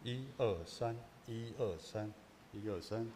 123，123。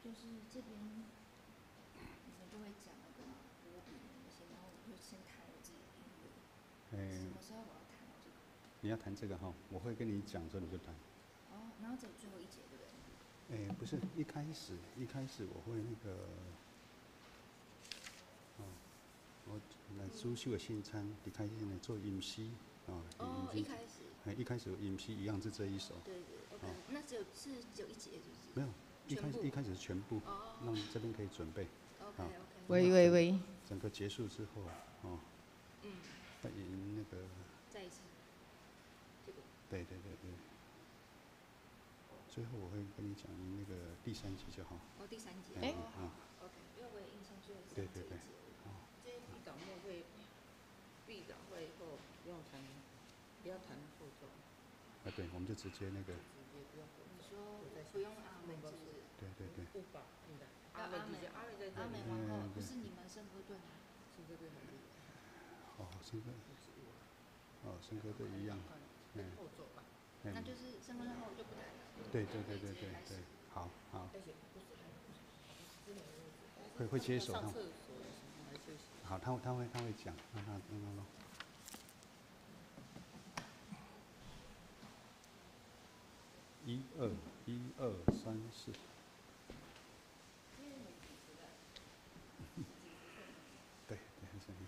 就是这边你们就会讲那个波比那些，然后我就先弹我自己的音乐。什么时候我要弹这个？你要弹这个哈，我会跟你讲之后你就弹。哦，然后只有最后一节对不对？不是，一开始我会那个，我来主修的新餐，一开始来做音师一开始。一开始音师一样是这一首。对，OK，那只有一节是不是？没有，一开始是全部，那这边可以准备。OK。喂。整个结束之后，再引那个。再一次。这个。对。最后我会跟你讲那个第3集就好。第3节。OK，因为我有印象最后是这一节。这些 B 档末会 B 档会以后不用弹，不要弹后奏。对，我们就直接那个。你说不用阿门是不是？对对对。要阿门，阿门完后不是你们圣歌队吗？圣歌队很厉害。哦，圣歌。哦，圣歌队一样。后奏吧。那就是圣歌队后我就不谈了。对，好。会接手他。好，他会讲，让他。1、2、1、2、3、4。对，很顺利。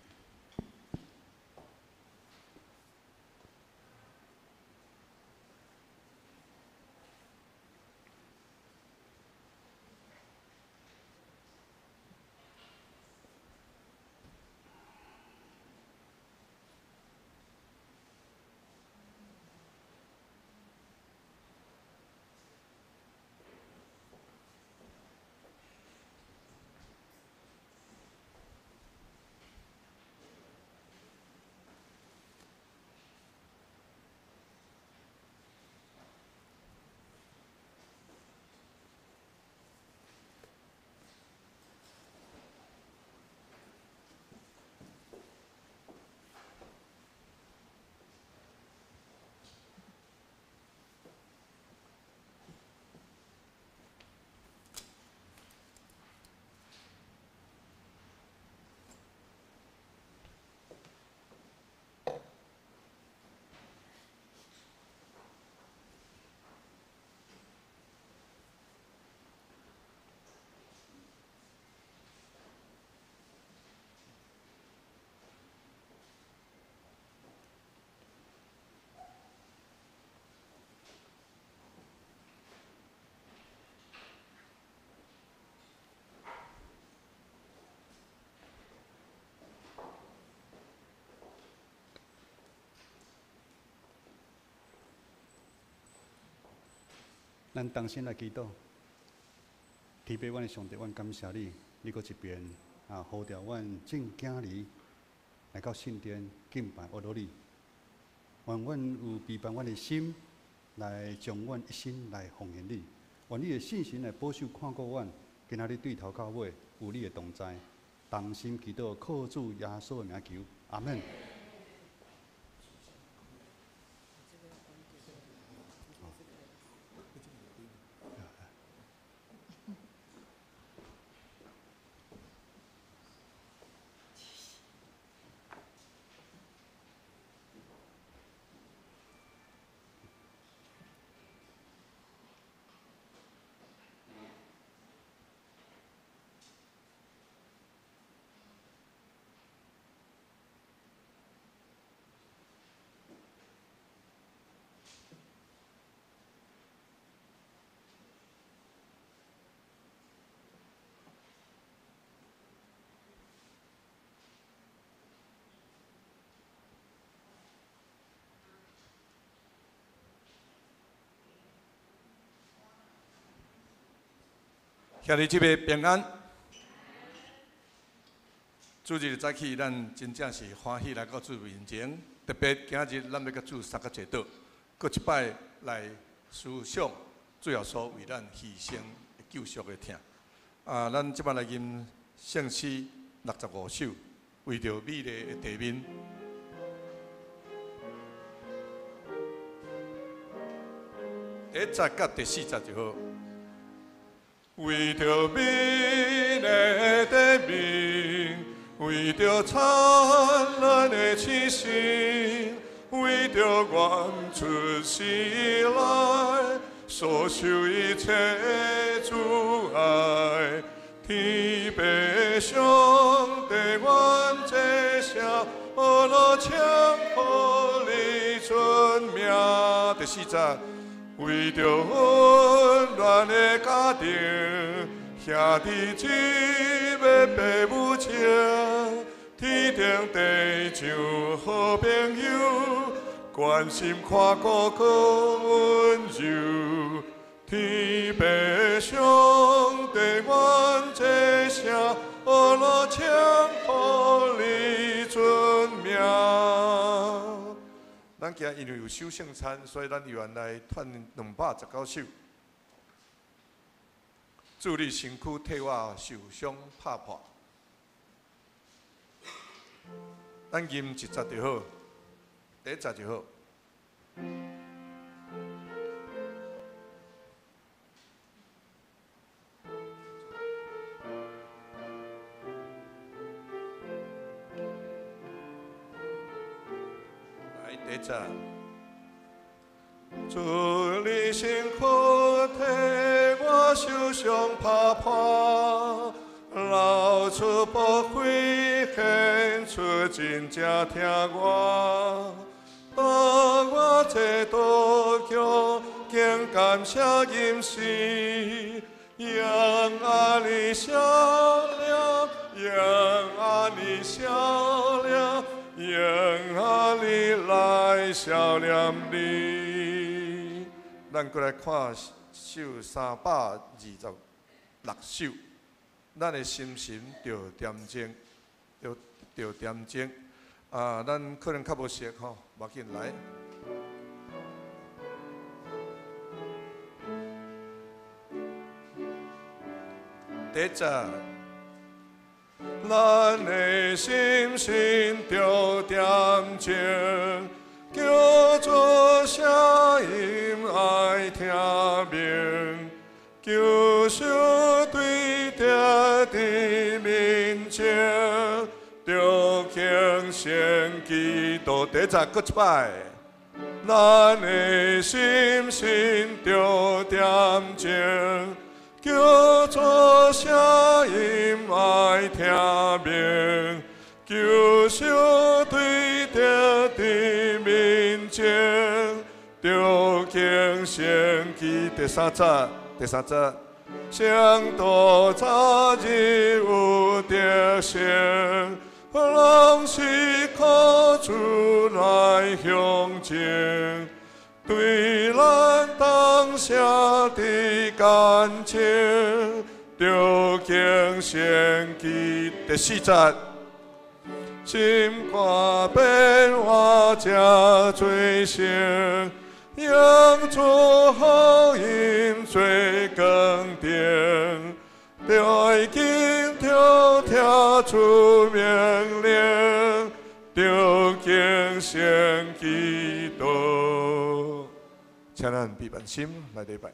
咱同心来祈祷，天父，阮的上帝，阮感谢你，你搁一遍呼召阮正囝儿来到圣殿敬拜阿罗你。愿阮有陪伴阮的心，来将阮一生来奉献你。愿你的信心来保守看顾阮，今仔日对头到尾有你的同在。同心祈祷，靠主耶稣的名求，阿门。兄弟姐妹平安。主日早起，咱真正是欢喜来到主面前，特别今日咱要甲主三个祈祷，搁一摆来思想最后所为咱牺牲救赎的疼。咱即摆来吟圣诗65首，为着美丽的地面。第10甲第40就好。为着美丽的地面，为着灿烂的星星，为着愿出世来，所受一切阻碍。天父上帝，愿这声阿罗唱呼你尊名。第40。为着温暖的家庭，兄弟姊妹父母亲，天顶地上好朋友，关心看顾可温柔。天父上帝，愿这声阿罗唱呼你尊名。咱今因为有守圣餐，所以咱原来赚219首。祝你身躯替我受伤拍破。咱吟1节就好，第1节就好。来，第1节。祝你身躯替我受伤拍破。流出宝血，献出真正听我。当我这道桥，竟感谢吟诗，让阿你笑了，让阿你笑了，让阿你来笑念你。咱过来看首326首。咱的心神着恬静，着恬静。咱可能较无熟吼，无要紧来。第1节，咱的心神着恬静，叫做声音爱听明。救赎对着的面前，着虔诚祈祷。第1节，搁一摆。咱的心神着恬静，叫做声音爱听明。救赎对着的面前，着虔诚祈。第3节。第3节，上多早日有得胜，拢是靠主来向前。对咱当下的感情，着虔诚祈。第4节，心肝变化才最成。让主好音最更定，着经着听出命令，着敬献祈祷。请咱闭眼心来礼拜。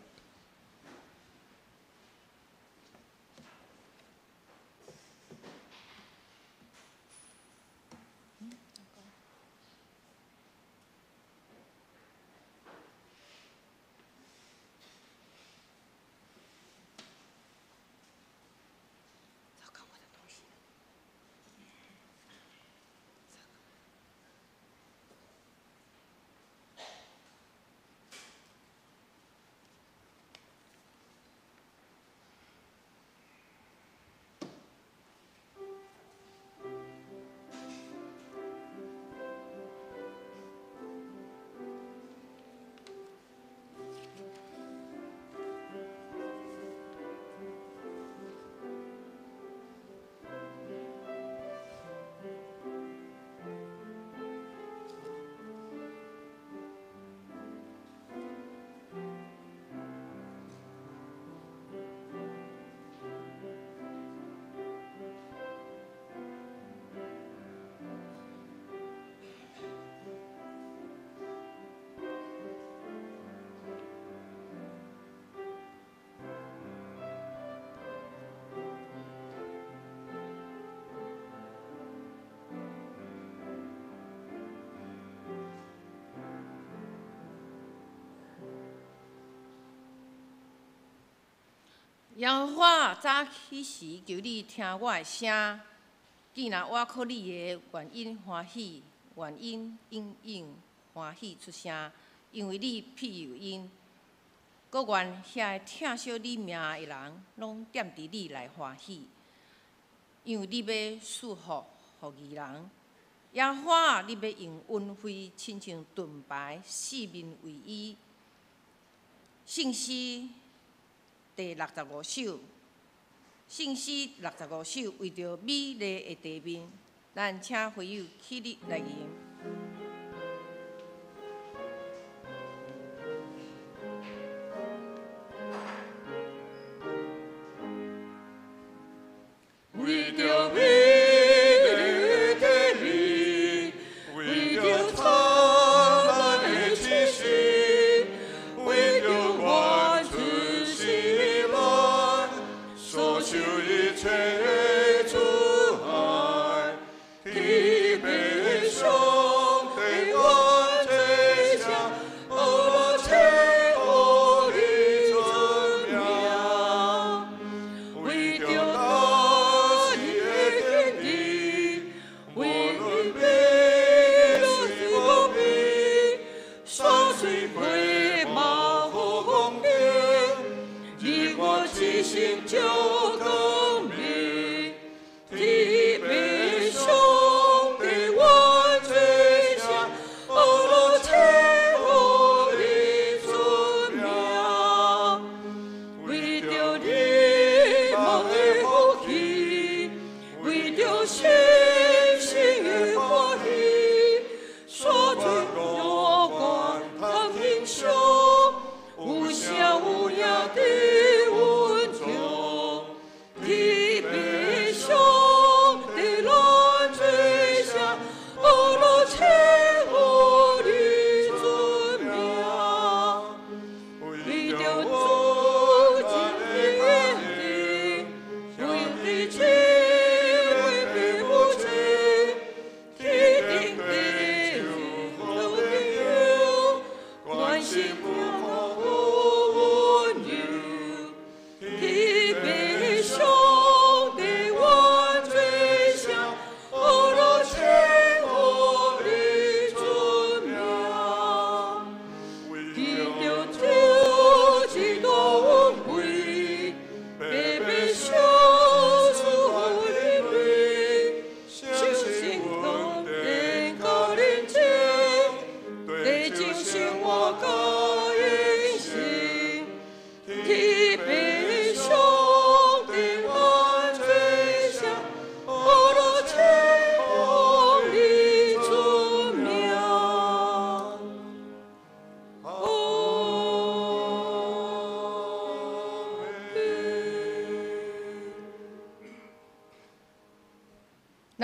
耶和华早起时求你听我的声，既然我靠你的原因欢喜，原因应应欢喜出声，因为你庇佑因。各愿遐个疼惜你命的人，拢踮伫你来欢喜，因为你要赐福予义人。耶和华，你要用恩惠亲像盾牌，四面为伊。信诗第65首，信诗65首，为着美丽的地面，咱请会友起立来吟。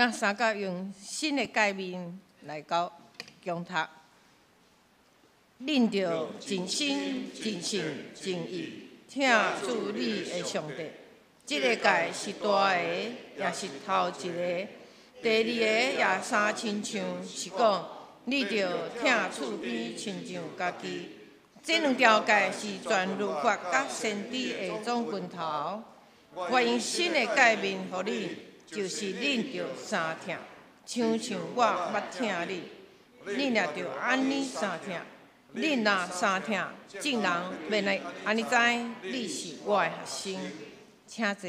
咱三甲用新的界面来到强读，恁着尽心、尽性、尽意听主你的上帝。即个界是大个，也是头一个。第二个也三亲像，是讲你着听厝边亲像家己。这两条界是全律法甲先知的总拳头。我用新的界面互你，就是恁着三听，像我捌听你，恁也着安尼三听。恁若三听，众人免来安尼知你是我的学生。请坐。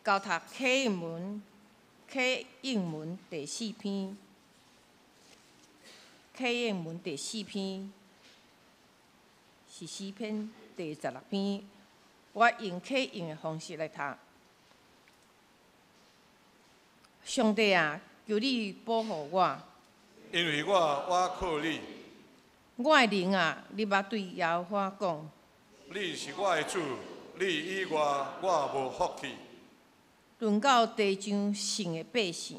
交读启应文第4篇。启应文第4篇是诗篇第16篇。我用启应的方式来读。上帝啊，求你保护我，因为我靠你。我的灵啊，你捌对耶和华讲：你是我的主，你以外我无福气。论到地上圣的百姓，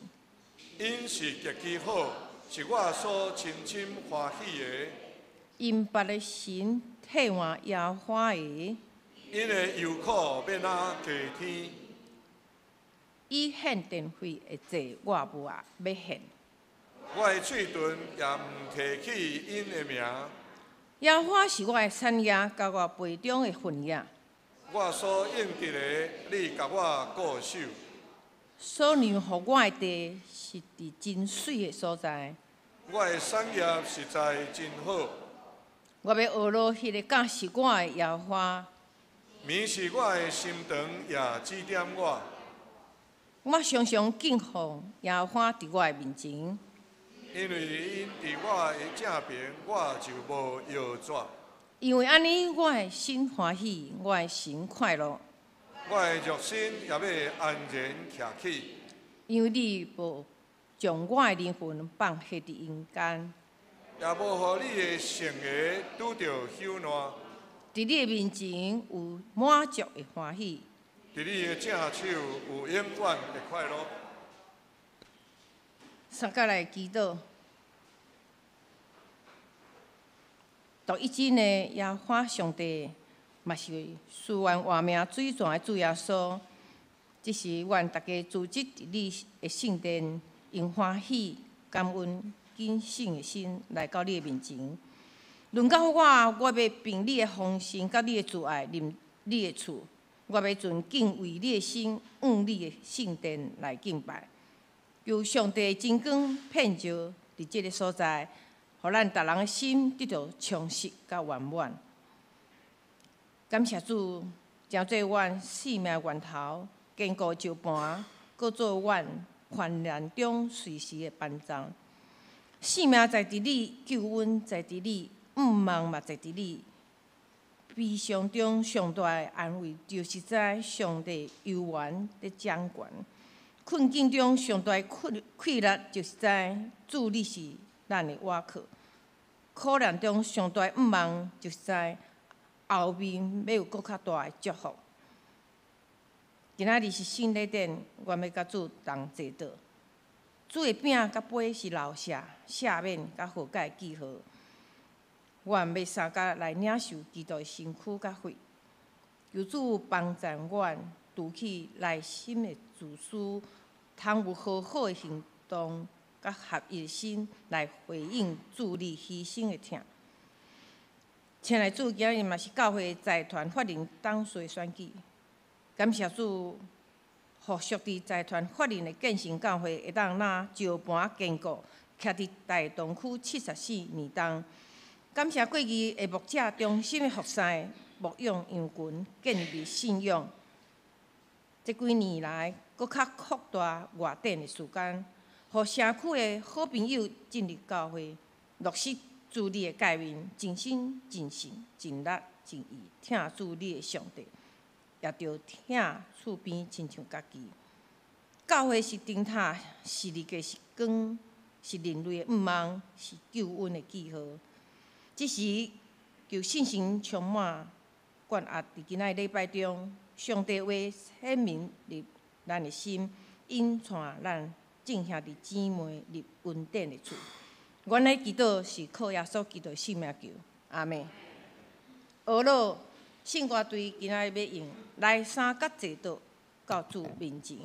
因是极其好，是我所深深欢喜的。因别的神替换耶和华的，因的忧苦免啊加天。伊献电费的罪，我无要献。我的嘴唇也毋提起因的名。耶和华是我的产业，甲我杯中的份业。我所应得的，你甲我固守。所让予我的地是伫真水的所在。我的产业实在真好。我要学落迄个教是我的耶和华。眠是我的心肠，也指点我。我常常敬奉耶和华伫我的面前，因为因伫我的正边，我就无摇拽。因为安尼，我的心欢喜，我的心快乐。我的肉身也要安然徛起。因为你无将我的灵魂放下伫阴间，也无互你的圣言拄着朽烂。伫你的面前有满足的欢喜。伫你的正手有永远的快乐。三甲来祈祷，独一真的耶和华上帝，嘛是赐愿活命水泉的主耶稣。这是愿大家组织伫你的圣殿，用欢喜、感恩、谨慎的心来到你的面前。论到我要凭你的丰盛甲你的慈爱临你的厝。我要存敬畏你的心，往你的圣殿来敬拜。求上帝真光遍照伫这个所在，互咱逐人的心得到充实甲圆满。感谢主，诚做阮生命源头，坚固石盘，搁做阮患难中随时的帮助。生命在伫你，救恩在伫你，毋望嘛在伫你。悲伤中上大的安慰，就是在上帝悠远的掌权；困境中上大的气力，就是在主你是咱的倚靠；苦难中上大的毋望，就是在后面要有搁较大的祝福。今仔日是圣礼典，我要甲主同坐倒。主的饼甲杯是流血、赦免甲和解的记号。阮要三甲来领受基督的身躯甲血，求主帮助阮除去内心的自私，通有好好的行动，甲合一的心来回应主你牺牲的疼。请来主，今日嘛是教会财团法人董事选举，感谢主，互属伫财团法人的建成教会会当拿石盘坚固，徛伫大东区74年东。感谢过去的牧者忠心的服侍，牧养羊群，建立信仰。这几年来，搁较扩大外展的时间，互社区的好朋友进入教会，落实主你的诫命，尽心、尽性、尽力、尽意听主你的上帝，也着听厝边亲像家己。教会是灯塔，是日月是光，是人类的毋望，是救恩的记号。这时，求信心充满，灌压伫今仔礼拜中，上帝话显明入咱的心，引带咱众兄弟姊妹入恩典的厝。原来祈祷是靠耶稣基督性命求，阿门。学了圣歌队今仔日要用来三角坐倒到主面前。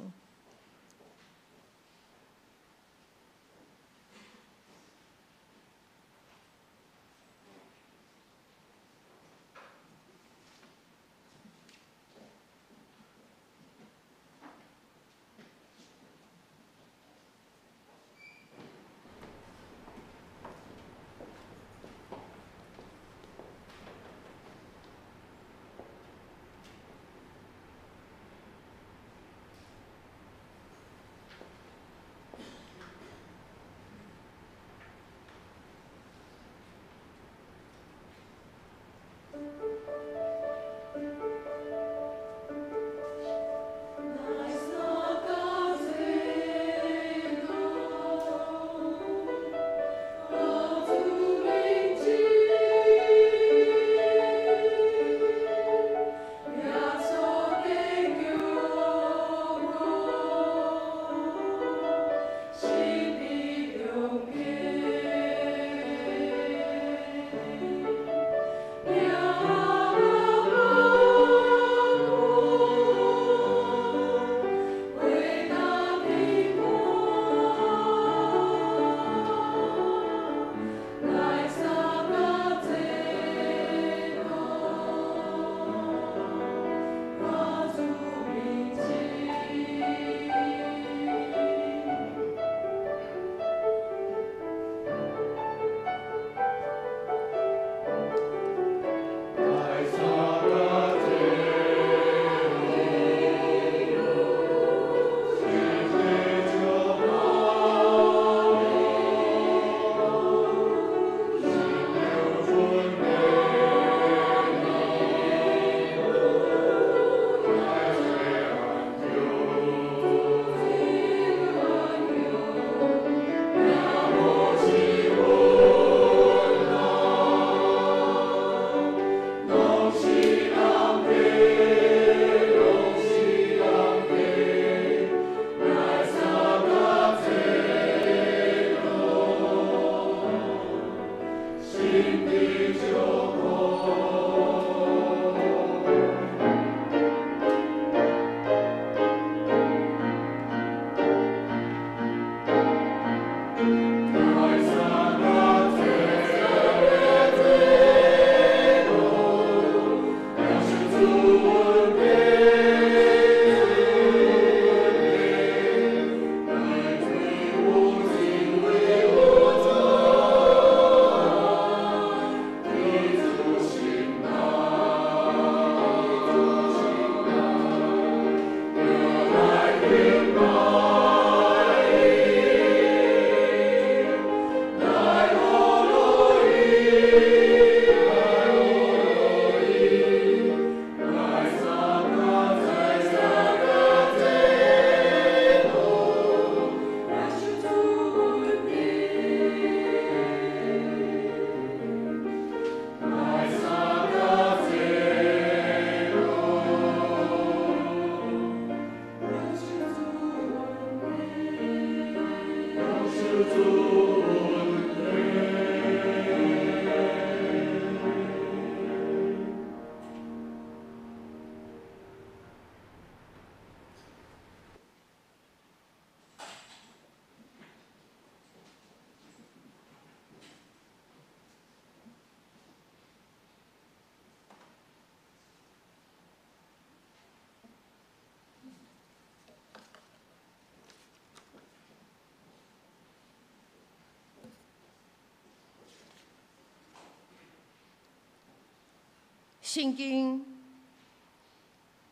圣经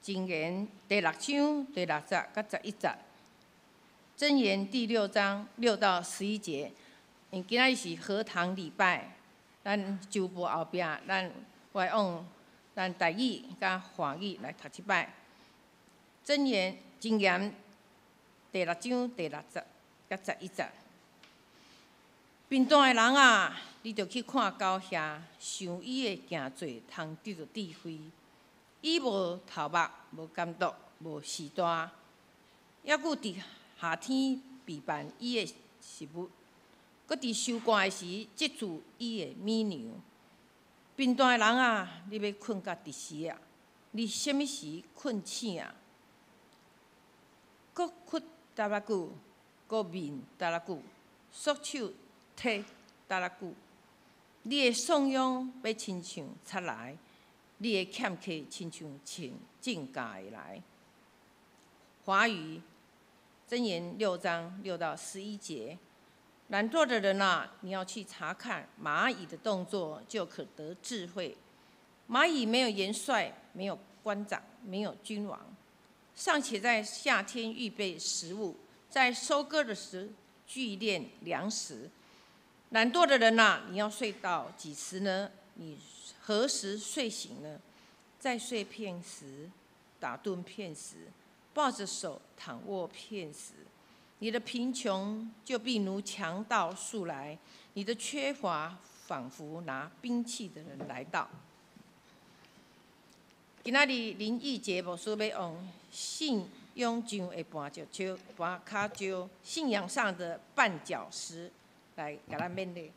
箴言第6章第6節到11節，箴言第6章6到11節。因今仔是禾堂禮拜，咱週報後壁，咱會用咱台語甲華語來讀一擺。箴言第6章第6節到11節。貧惰的人啊，你着去看高遐，想伊的行做，通得到智慧。伊无头目，无监督，无时段，抑佫伫夏天备办伊的食物，佫伫收官的时接住伊的米娘。贫惰的人啊，你要困到伫时啊？你什么时困醒啊？佫屈搭偌久，佫眠搭偌久，缩手体搭偌久。你的颂扬要亲像贼来，你的欠客亲像正价的来。华语箴言6章6到11节。懒惰的人啊，你要去查看蚂蚁的动作，就可得智慧。蚂蚁没有元帅，没有官长，没有君王，尚且在夏天预备食物，在收割的时聚敛粮食。懒惰的人啊，你要睡到几时呢？你何时睡醒呢？再睡片时，打盹片时，抱着手躺卧片时。你的贫穷就必如强盗速来，你的缺乏仿佛拿兵器的人来到。今仔日林义杰牧师要用信仰上的絆脚石，信仰上的绊脚石来给咱勉励。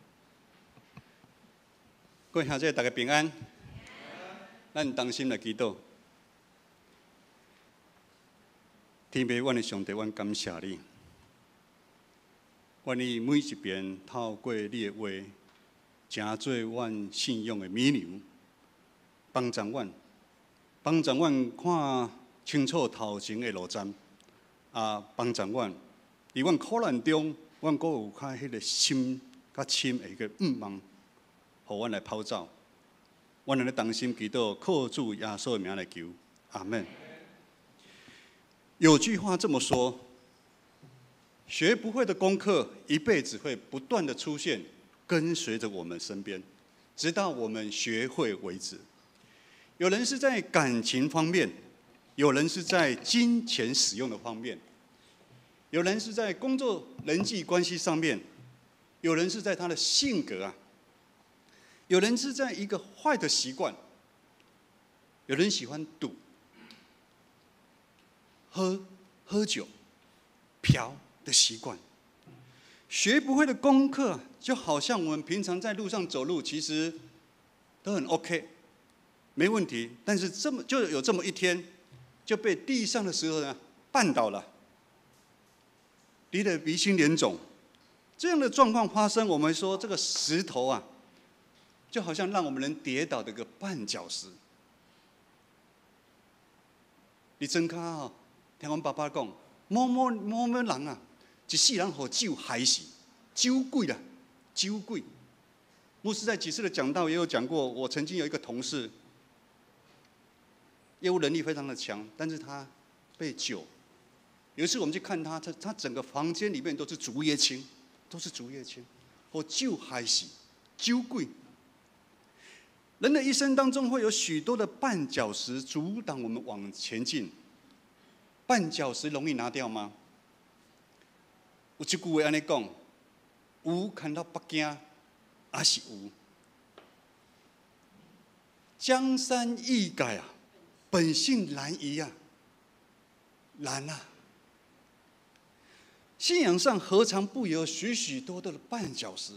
各位兄弟，大家平安。咱同心来祈祷。天父，阮的上帝，阮感谢你。愿你每一遍透过你的话，成做阮信仰的米牛，帮助阮看清楚头前的路站，帮助阮伫阮苦难中，阮阁有较迄个心较深的迄个望，互阮来跑走。阮来同心祈祷，靠主耶稣的名来求，阿门。有句话这么说。学不会的功课，一辈子会不断的出现，跟随着我们身边，直到我们学会为止。有人是在感情方面，有人是在金钱使用的方面，有人是在工作人际关系上面，有人是在他的性格啊，有人是在一个坏的习惯，有人喜欢赌、喝酒、嫖的习惯。学不会的功课，就好像我们平常在路上走路，其实都很 OK， 没问题。但是就有这么一天，就被地上的石头呢绊倒了，离得鼻青脸肿。这样的状况发生，我们说这个石头啊，就好像让我们人跌倒的一个绊脚石。你真卡哦，听阮爸爸讲，某人啊。一世人互酒害死，酒鬼啦，酒鬼。牧师在几次的讲道也有讲过，我曾经有一个同事，业务能力非常的强，但是他被酒。有一次我们去看他，他整个房间里面都是竹叶青，互酒害死，酒鬼。人的一生当中会有许多的绊脚石阻挡我们往前进。绊脚石容易拿掉吗？有一句话安尼讲：有看到北京，也是有。江山易改啊，本性难移啊，难啊！信仰上何尝不有许许多多的绊脚石？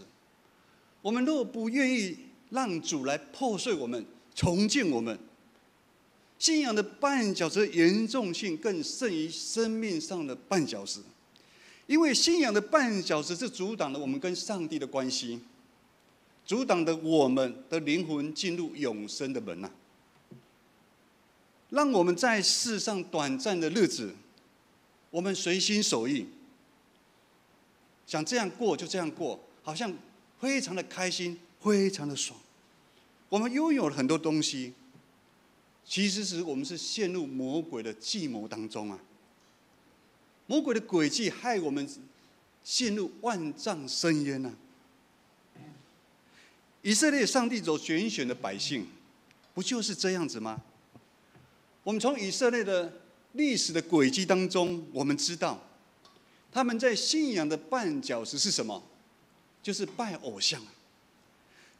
我们若不愿意让主来破碎我们、重建我们，信仰的绊脚石严重性更胜于生命上的绊脚石。因为信仰的绊脚石是阻挡了我们跟上帝的关系，阻挡了我们的灵魂进入永生的门啊！让我们在世上短暂的日子，我们随心所欲，想这样过就这样过，好像非常的开心，非常的爽。我们拥有了很多东西，其实我们是陷入魔鬼的计谋当中啊！魔鬼的诡计害我们陷入万丈深渊啊！以色列上帝所选的百姓，不就是这样子吗？我们从以色列的历史的轨迹当中，我们知道他们在信仰的绊脚石是什么？就是拜偶像啊！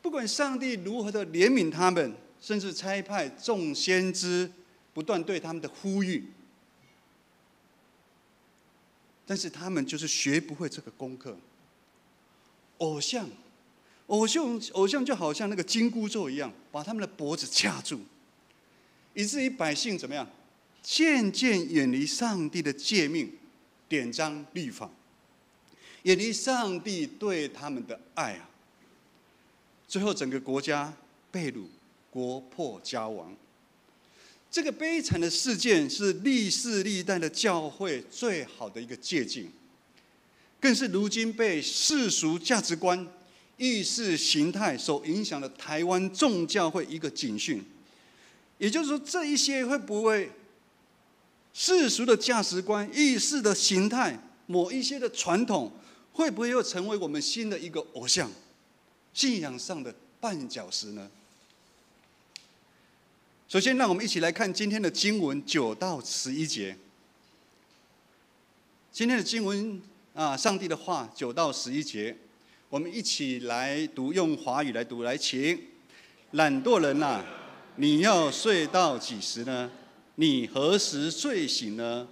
不管上帝如何的怜悯他们，甚至差派众先知不断对他们的呼吁，但是他们就是学不会这个功课。偶像就好像那个紧箍咒一样，把他们的脖子掐住，以至于百姓怎么样，渐渐远离上帝的诫命、典章、律法，远离上帝对他们的爱啊！最后，整个国家被掳，国破家亡。这个悲惨的事件是历世历代的教会最好的一个借鉴，更是如今被世俗价值观、意识形态所影响的台湾众教会一个警讯。也就是说，这一些会不会世俗的价值观、意识的形态、某一些的传统，会不会又成为我们新的一个偶像、信仰上的绊脚石呢？首先，让我们一起来看今天的经文9到11节。今天的经文上帝的话9到11节，我们一起来读，用华语来读，来请。懒惰人啊，你要睡到几时呢？你何时睡醒呢？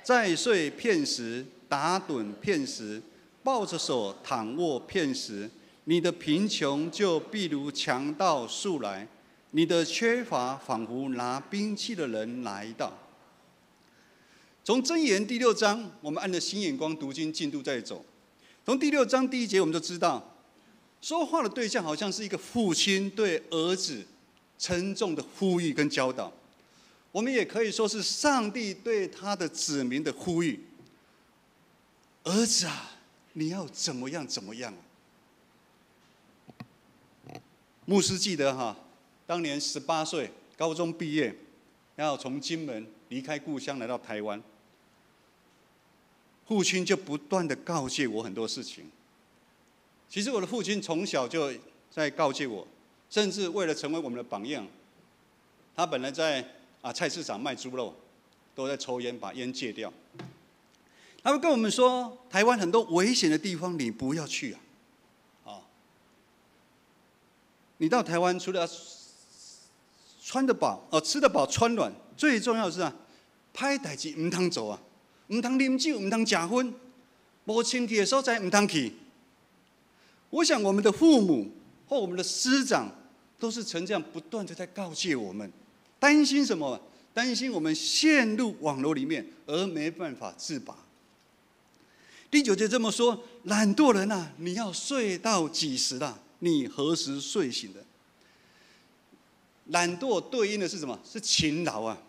再睡片时，打盹片时，抱着手躺卧片时，你的贫穷就必如强盗速来，你的缺乏仿佛拿兵器的人来到。从箴言第6章，我们按着新眼光读经进度在走。从第6章第1节，我们就知道，说话的对象好像是一个父亲对儿子沉重的呼吁跟教导。我们也可以说是上帝对他的子民的呼吁：儿子啊，你要怎么样怎么样啊！牧师记得当年18岁，高中毕业，要从金门离开故乡来到台湾，父亲就不断的告诫我很多事情。其实我的父亲从小就在告诫我，甚至为了成为我们的榜样，他本来在菜市场卖猪肉，都在抽烟，把烟戒掉。他会跟我们说，台湾很多危险的地方你不要去啊！你到台湾除了穿得饱、吃得饱、穿暖，最重要的是歹代志唔通做啊，唔通啉酒，唔通食薰，无清气的所在唔通去。我想我们的父母或我们的师长都是曾这样不断的在告诫我们，担心什么？担心我们陷入网络里面而没办法自拔。第9节这么说：懒惰人啊，你要睡到几时啦？你何时睡醒的？懒惰对应的是什么？是勤劳啊，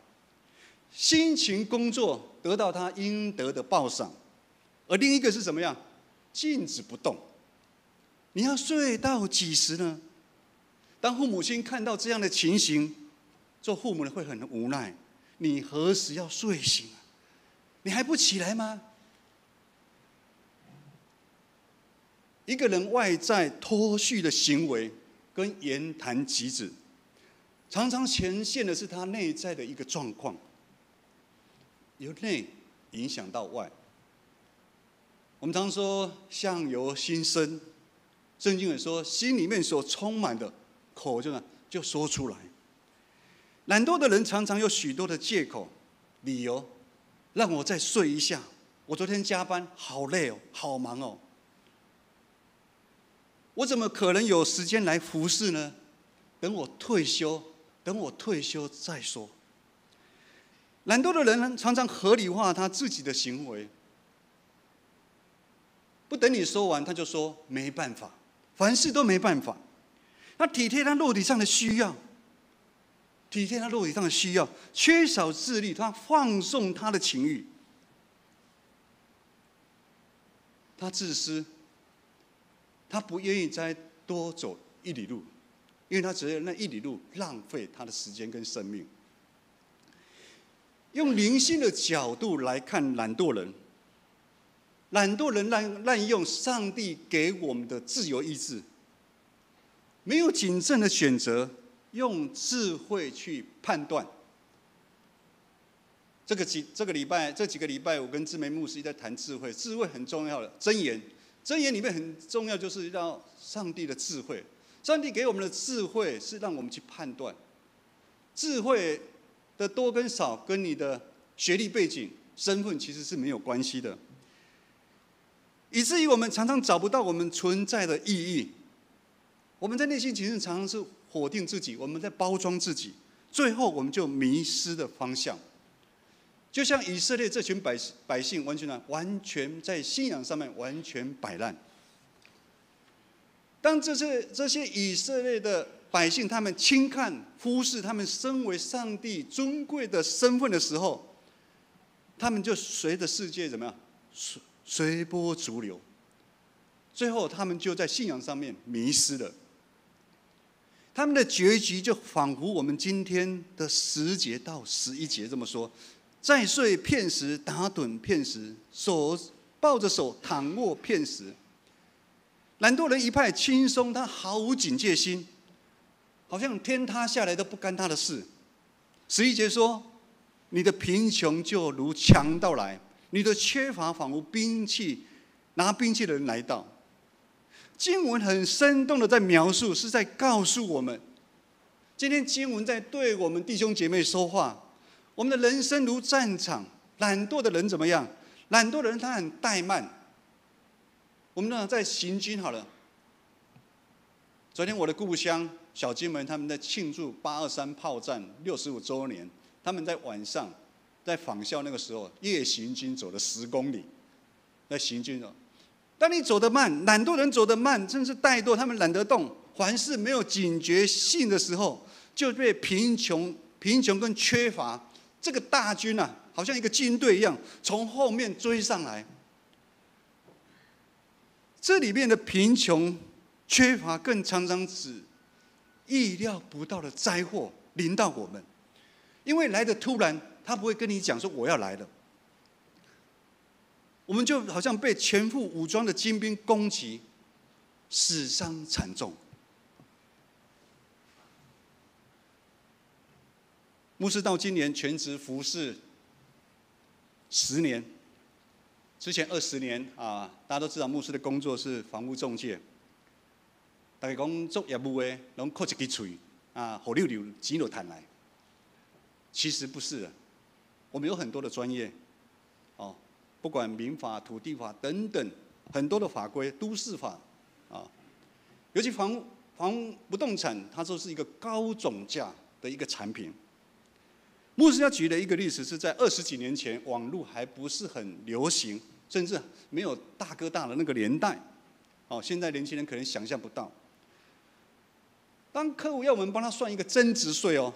辛勤工作得到他应得的报赏。而另一个是什么样？静止不动。你要睡到几时呢？当父母亲看到这样的情形，做父母的会很无奈。你何时要睡醒啊？你还不起来吗？一个人外在脱序的行为跟言谈举止，常常呈现的是他内在的一个状况，由内影响到外。我们常说相由心生，圣经也说心里面所充满的，口就说出来。懒惰的人常常有许多的借口、理由，让我再睡一下。我昨天加班，好累哦，好忙哦。我怎么可能有时间来服侍呢？等我退休再说。懒惰的人常常合理化他自己的行为，不等你说完，他就说没办法，凡事都没办法。他体贴他肉体上的需要，缺少自律，他放纵他的情欲，他自私。他不愿意再多走1里路，因为他觉得那1里路浪费他的时间跟生命。用灵性的角度来看懒惰人，滥用上帝给我们的自由意志，没有谨慎的选择，用智慧去判断。这几个礼拜，我跟志梅牧师一直在谈智慧，智慧很重要的箴言里面很重要，就是要上帝的智慧。上帝给我们的智慧是让我们去判断，智慧的多跟少，跟你的学历背景、身份其实是没有关系的，以至于我们常常找不到我们存在的意义。我们在内心其实常常是否定自己，我们在包装自己，最后我们就迷失了方向。就像以色列这群百姓，完全在信仰上面完全摆烂。当这些以色列的百姓，他们轻看、忽视他们身为上帝尊贵的身份的时候，他们就随着世界怎么样，随波逐流，最后他们就在信仰上面迷失了。他们的结局就仿佛我们今天的10节到11节这么说：再睡片时，打盹片时，手抱着手躺卧片时。懒惰人一派轻松，他毫无警戒心，好像天塌下来都不干他的事。11节说：你的贫穷就如强盗来，你的缺乏仿佛拿兵器的人来到。经文很生动的在描述，是在告诉我们，今天经文在对我们弟兄姐妹说话。我们的人生如战场，懒惰的人怎么样？懒惰的人他很怠慢。我们呢在行军好了。昨天我的故乡小金门，他们在庆祝823炮战65周年，他们在晚上在仿效那个时候夜行军走了10公里，在行军了。当你走得慢，懒惰人走得慢，甚至怠惰，他们懒得动，凡事没有警觉性的时候，就被贫穷跟缺乏这个大军啊，好像一个军队一样，从后面追上来。这里面的贫穷、缺乏，更常常指意料不到的灾祸临到我们，因为来的突然，他不会跟你讲说我要来了。我们就好像被全副武装的精兵攻击，死伤惨重。牧师到今年全职服侍10年，之前20年啊，大家都知道牧师的工作是房屋中介。大家讲做业务的，拢靠一支嘴啊，火溜溜钱就谈来。其实不是的，我们有很多的专业，哦，不管民法、土地法等等很多的法规，都市法啊，尤其房屋不动产，它就是一个高总价的一个产品。牧师要举的一个例子是在20几年前，网络还不是很流行，甚至没有大哥大的那个年代。哦，现在年轻人可能想象不到。当客户要我们帮他算一个增值税哦，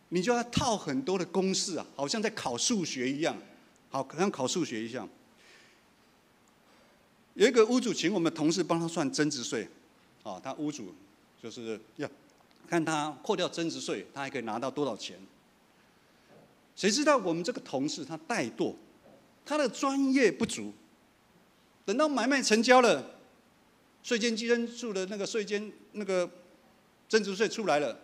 你就要套很多的公式啊，好像在考数学一样，好像考数学一样。有一个屋主请我们同事帮他算增值税，啊，他屋主就是要看他扣掉增值税，他还可以拿到多少钱。谁知道我们这个同事他怠惰，他的专业不足，等到买卖成交了，税监稽征处的那个增值税出来了，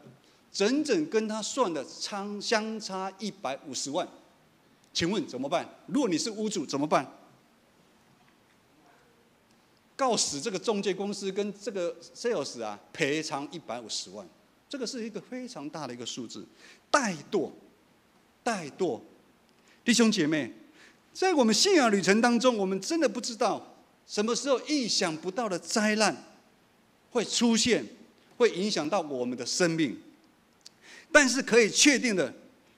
整整跟他算的相差150万，请问怎么办？如果你是屋主怎么办？告死这个中介公司跟这个 sales 啊，赔偿150万，这个是一个非常大的一个数字。怠惰，弟兄姐妹，在我们信仰旅程当中，我们真的不知道什么时候意想不到的灾难会出现，会影响到我们的生命。但是可以确定的，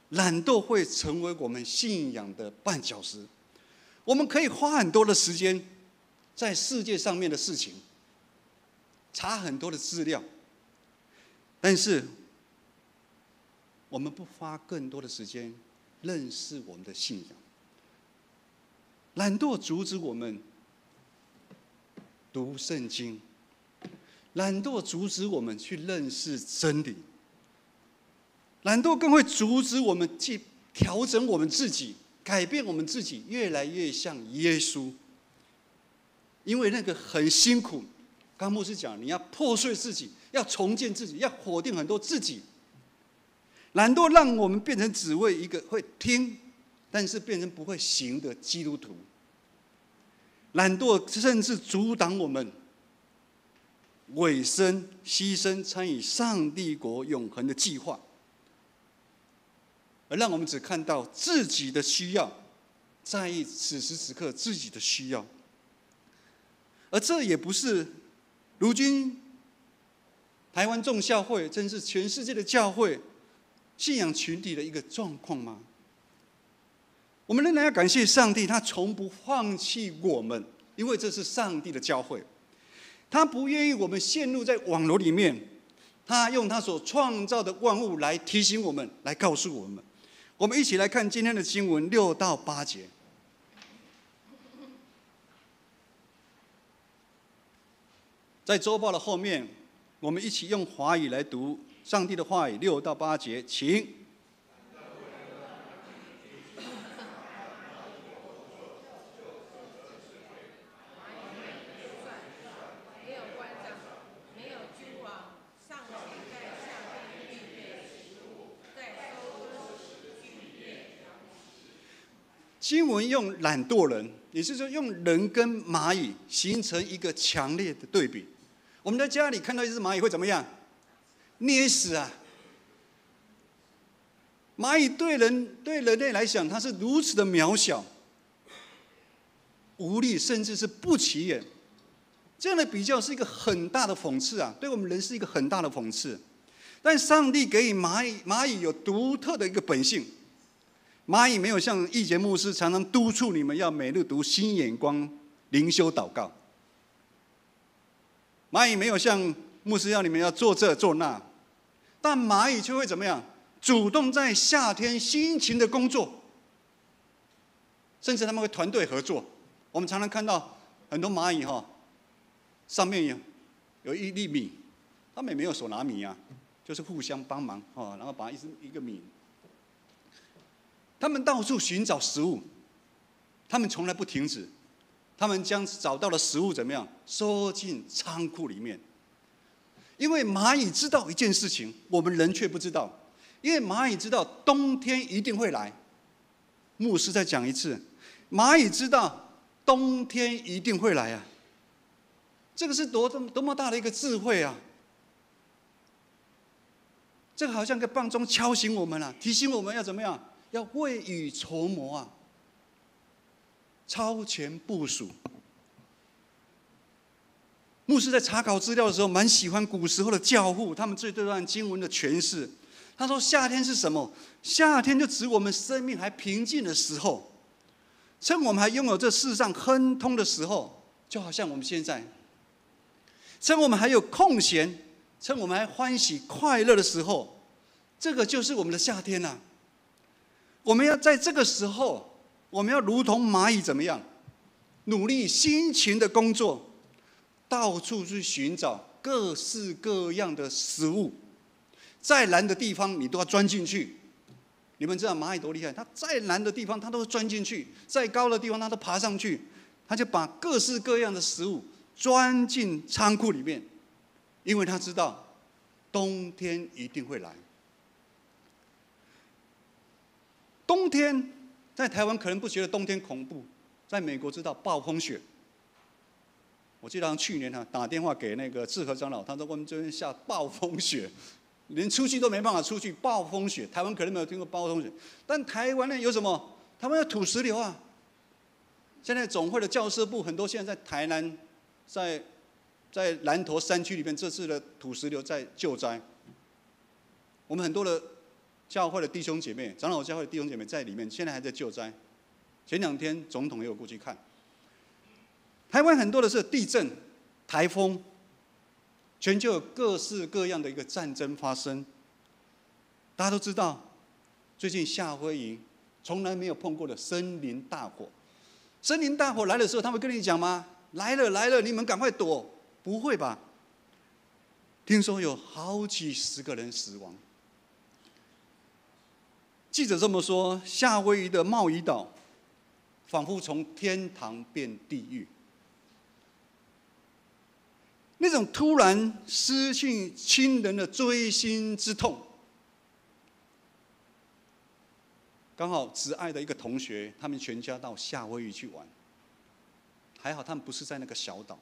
懒惰会成为我们信仰的绊脚石。我们可以花很多的时间在世界上面的事情，查很多的资料，但是我们不花更多的时间认识我们的信仰。懒惰阻止我们读圣经，懒惰阻止我们去认识真理，懒惰更会阻止我们去调整我们自己，改变我们自己，越来越像耶稣。因为那个很辛苦，刚牧师讲，你要破碎自己，要重建自己，要否定很多自己。懒惰让我们变成只为一个会听，但是变成不会行的基督徒。懒惰甚至阻挡我们委身、牺牲、参与上帝国永恒的计划。而让我们只看到自己的需要，在意此时此刻自己的需要。而这也不是如今台湾众教会，真是全世界的教会信仰群体的一个状况吗？我们仍然要感谢上帝，他从不放弃我们，因为这是上帝的教会，他不愿意我们陷入在网络里面，他用他所创造的万物来提醒我们，来告诉我们。我们一起来看今天的经文6到8节。在周报的后面，我们一起用华语来读上帝的话语6到8节，请。经文用懒惰人，也就是说用人跟蚂蚁形成一个强烈的对比。我们在家里看到一只蚂蚁会怎么样？捏死啊！蚂蚁对人类来讲，它是如此的渺小、无力，甚至是不起眼。这样的比较是一个很大的讽刺啊，对我们人是一个很大的讽刺。但上帝给予蚂蚁有独特的一个本性。蚂蚁没有像义节牧师常常督促你们要每日读新眼光、灵修祷告。蚂蚁没有像牧师要你们要做这做那，但蚂蚁却会怎么样？主动在夏天辛勤的工作，甚至他们会团队合作。我们常常看到很多蚂蚁上面有一粒米，他们也没有手拿米啊，就是互相帮忙然后把一个米。他们到处寻找食物，他们从来不停止，他们将找到的食物怎么样收进仓库里面？因为蚂蚁知道一件事情，我们人却不知道，因为蚂蚁知道冬天一定会来。牧师再讲一次，蚂蚁知道冬天一定会来啊！这个是多么大的一个智慧啊！这个好像个棒钟敲醒我们了，提醒我们要怎么样？要未雨绸缪啊，超前部署。牧师在查考资料的时候，蛮喜欢古时候的教父他们对这段经文的诠释。他说：“夏天是什么？夏天就指我们生命还平静的时候，趁我们还拥有这世上亨通的时候，就好像我们现在，趁我们还有空闲，趁我们还欢喜快乐的时候，这个就是我们的夏天啊。我们要在这个时候，我们要如同蚂蚁怎么样？努力辛勤的工作，到处去寻找各式各样的食物。再难的地方，你都要钻进去。你们知道蚂蚁多厉害？它再难的地方，它都钻进去；再高的地方，它都爬上去。它就把各式各样的食物钻进仓库里面，因为它知道冬天一定会来。冬天在台湾可能不觉得冬天恐怖，在美国知道暴风雪。我记得去年打电话给那个志和长老，他说我们这边下暴风雪，连出去都没办法出去，暴风雪。台湾可能没有听过暴风雪，但台湾呢有什么？台湾有土石流啊！现在总会的教社部很多现在在台南，在南投山区里面，这次的土石流在救灾。我们很多的教会的弟兄姐妹，长老教会的弟兄姐妹在里面，现在还在救灾。前2天总统也有过去看。台湾很多的是地震、台风，全球有各式各样的一个战争发生。大家都知道，最近夏威夷从来没有碰过的森林大火。森林大火来的时候，他们跟你讲吗？来了，你们赶快躲！不会吧？听说有好几十个人死亡。记者这么说：夏威夷的茂宜岛，仿佛从天堂变地狱。那种突然失去亲人的锥心之痛，刚好挚爱的一个同学，他们全家到夏威夷去玩。还好他们不是在那个小岛。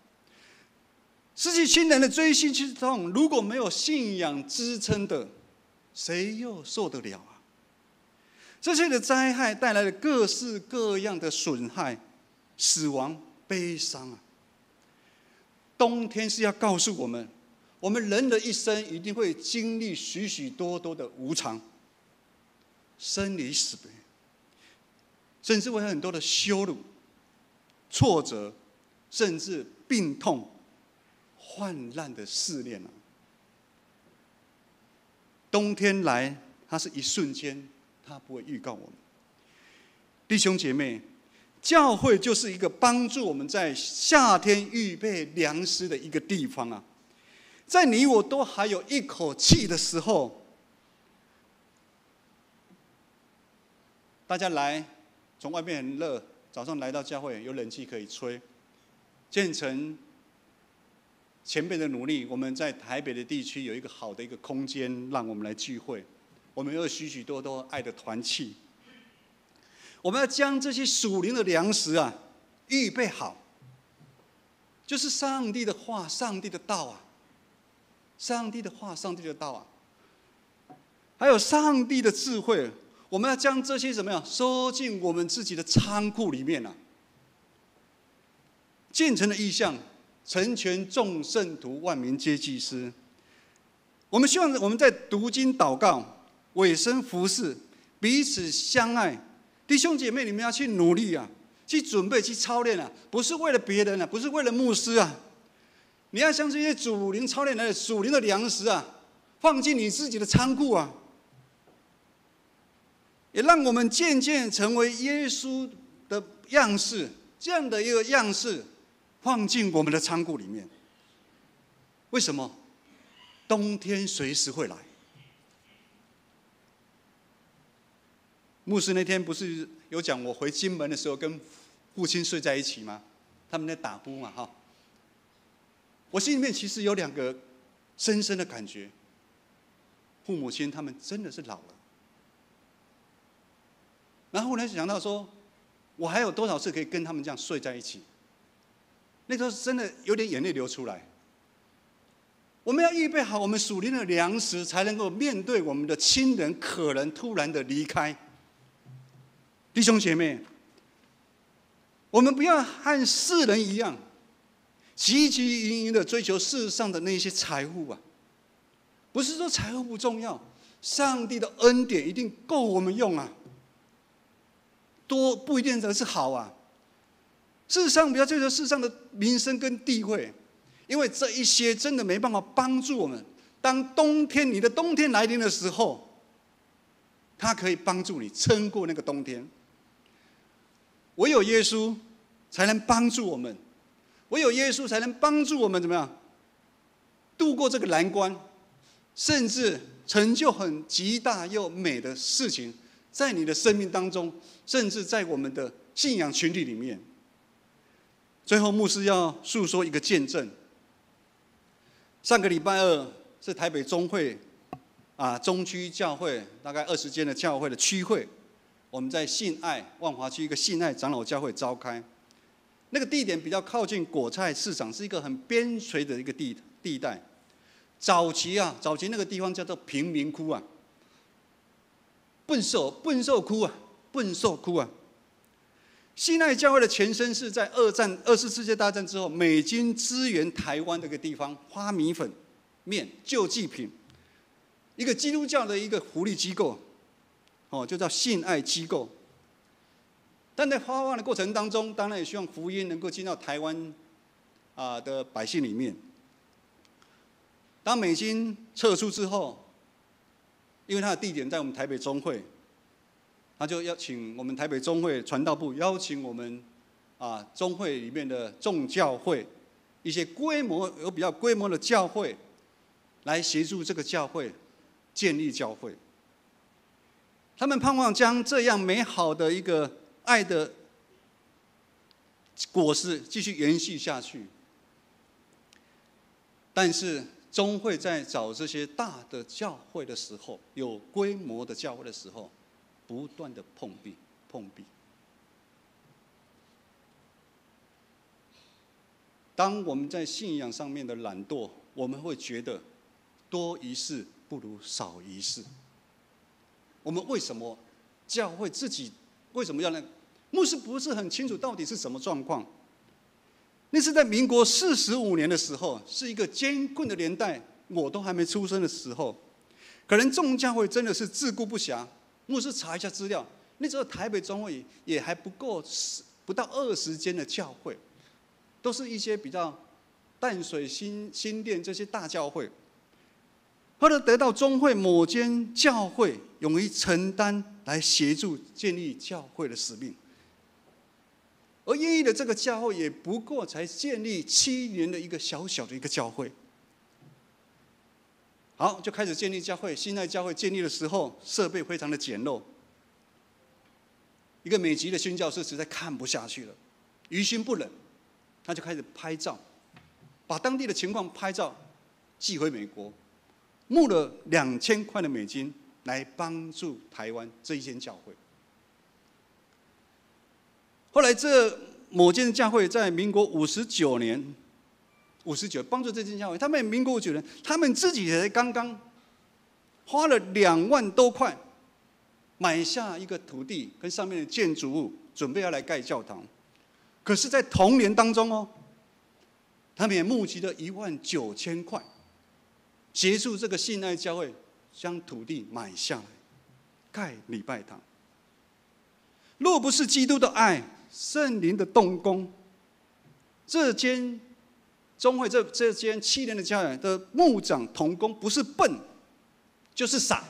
失去亲人的锥心之痛，如果没有信仰支撑的，谁又受得了啊？这些的灾害带来了各式各样的损害、死亡、悲伤啊。冬天是要告诉我们，我们人的一生一定会经历许许多多的无常，生离死别，甚至会有很多的羞辱、挫折，甚至病痛、患难的试炼啊。冬天来，它是一瞬间，它不会预告我们。弟兄姐妹，教会就是一个帮助我们在夏天预备粮食的一个地方啊。在你我都还有一口气的时候，大家来，从外面很热，早上来到教会有冷气可以吹。建成前辈的努力，我们在台北的地区有一个好的一个空间，让我们来聚会。我们有许许多多爱的团契。我们要将这些属灵的粮食啊预备好，就是上帝的话、上帝的道啊，上帝的话、上帝的道啊，还有上帝的智慧。我们要将这些怎么样收进我们自己的仓库里面啊。建成的意象，成全众圣徒，万民皆祭司。我们希望我们在读经、祷告、委身服侍、彼此相爱。弟兄姐妹，你们要去努力啊，去准备、去操练啊，不是为了别人啊，不是为了牧师啊。你要将这些属灵操练来的属灵的粮食啊，放进你自己的仓库啊，也让我们渐渐成为耶稣的样式，这样的一个样式。放进我们的仓库里面。为什么？冬天随时会来。牧师那天不是有讲，我回金门的时候跟父亲睡在一起吗？他们在打呼嘛，哈。我心里面其实有两个深深的感觉：父母亲他们真的是老了。然后后来想到说，我还有多少次可以跟他们这样睡在一起？那时候真的有点眼泪流出来。我们要预备好我们属灵的粮食，才能够面对我们的亲人可能突然的离开。弟兄姐妹，我们不要和世人一样，汲汲营营的追求世上的那些财富啊。不是说财富不重要，上帝的恩典一定够我们用啊。多不一定是好啊。世上不要追求世上的名声跟地位，因为这一些真的没办法帮助我们。当你的冬天来临的时候，它可以帮助你撑过那个冬天。唯有耶稣才能帮助我们，唯有耶稣才能帮助我们怎么样度过这个难关，甚至成就很极大又美的事情，在你的生命当中，甚至在我们的信仰群体里面。最后，牧师要述说一个见证。上个礼拜二是台北中会中区教会大概20间的教会的区会，我们在信爱万华区一个信爱长老教会召开。那个地点比较靠近果菜市场，是一个很边陲的一个地带。早期那个地方叫做贫民窟啊，笨兽窟啊。信爱教会的前身是在二次世界大战之后，美军支援台湾的一个地方，花米粉、面、救济品，一个基督教的一个福利机构，就叫信爱机构。但在发放的过程当中，当然也希望福音能够进到台湾的百姓里面。当美军撤出之后，因为它的地点在我们台北中会。他就邀请我们台北中会传道部邀请我们中会里面的众教会一些比较规模的教会来协助这个教会建立教会。他们盼望将这样美好的一个爱的果实继续延续下去。但是中会在找这些大的教会的时候，有规模的教会的时候，不断的碰壁。当我们在信仰上面的懒惰，我们会觉得多一事不如少一事。我们为什么教会自己为什么要那个？牧师不是很清楚到底是什么状况。那是在民国45年的时候，是一个艰困的年代，我都还没出生的时候，可能众教会真的是自顾不暇。牧师查一下资料，那时候台北中会也还不到20间的教会，都是一些比较淡水新店这些大教会。后来得到中会某间教会勇于承担来协助建立教会的使命，而愿意的这个教会也不过才建立7年的一个小小的一个教会。好，就开始建立教会。新爱教会建立的时候，设备非常的简陋。一个美籍的宣教师实在看不下去了，于心不忍，他就开始拍照，把当地的情况拍照寄回美国，募了2000块的美金来帮助台湾这一间教会。后来这某间教会在民国59年帮助这间教会，他们民国59年，他们自己也刚刚花了2万多块买下一个土地跟上面的建筑物，准备要来盖教堂。可是，在同年当中哦，他们也募集了19000块，协助这个信爱教会将土地买下来，盖礼拜堂。若不是基督的爱、圣灵的动工，这间中会这间7年的教会的牧长同工，不是笨，就是傻。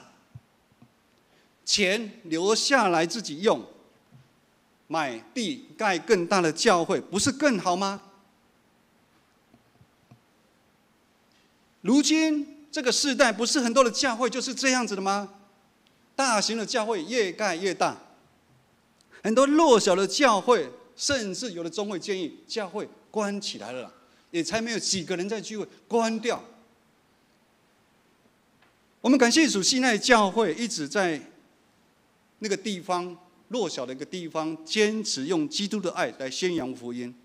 钱留下来自己用，买地盖更大的教会，不是更好吗？如今这个世代，不是很多的教会就是这样子的吗？大型的教会越盖越大，很多弱小的教会，甚至有的中会建议教会关起来了啦，也才没有几个人在聚会，关掉。我们感谢主，信爱教会一直在那个地方弱小的一个地方，坚持用基督的爱来宣扬福音。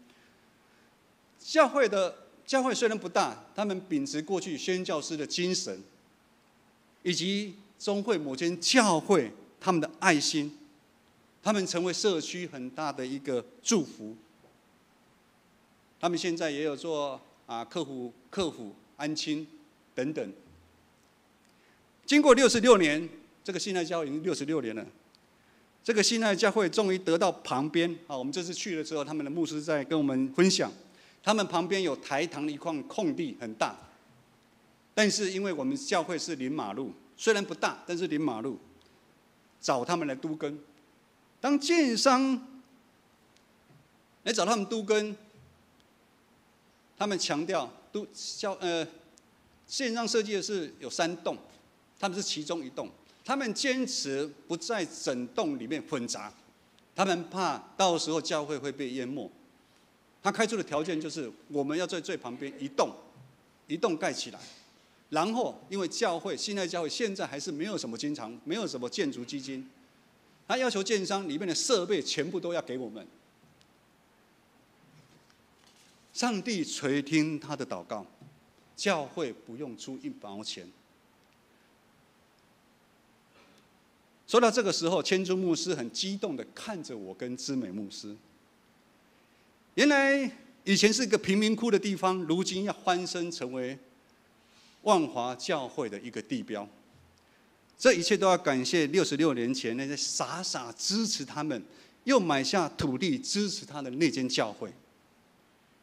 教会虽然不大，他们秉持过去宣教师的精神，以及中会某间教会他们的爱心，他们成为社区很大的一个祝福。他们现在也有做客服安亲等等。经过66年，这个信爱教会已经66年了。这个信爱教会终于得到旁边我们这次去的时候，他们的牧师在跟我们分享，他们旁边有台糖的一块空地很大，但是因为我们教会是临马路，虽然不大，但是临马路，找他们来都更。当建商来找他们都更，他们强调线上设计的是有3栋，他们是其中1栋。他们坚持不在整栋里面混杂，他们怕到时候教会会被淹没。他开出的条件就是，我们要在最旁边一栋盖起来，然后因为信爱教会现在还是没有什么没有什么建筑基金，他要求建商里面的设备全部都要给我们。上帝垂听他的祷告，教会不用出1毛钱。说到这个时候，千珠牧师很激动地看着我跟知美牧师。原来以前是一个贫民窟的地方，如今要翻身成为万华教会的一个地标。这一切都要感谢66年前那些傻傻支持他们，又买下土地支持他的那间教会，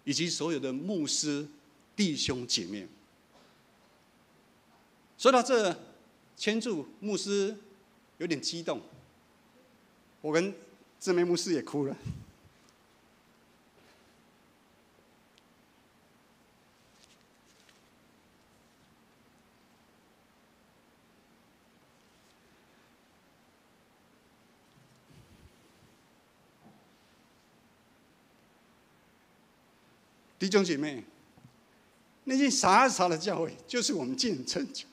以及所有的牧师弟兄姐妹。说到这，千珠牧师有点激动，我跟志梅牧师也哭了。弟兄姐妹，那些傻傻的教会，就是我们见证教。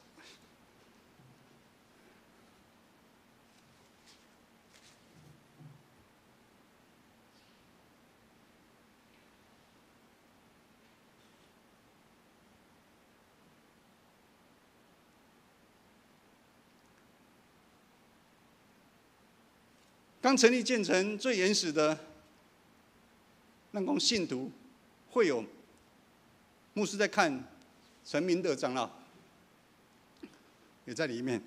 刚成立建成最原始的那种信徒，会有牧师在看，陈明德长老也在里面。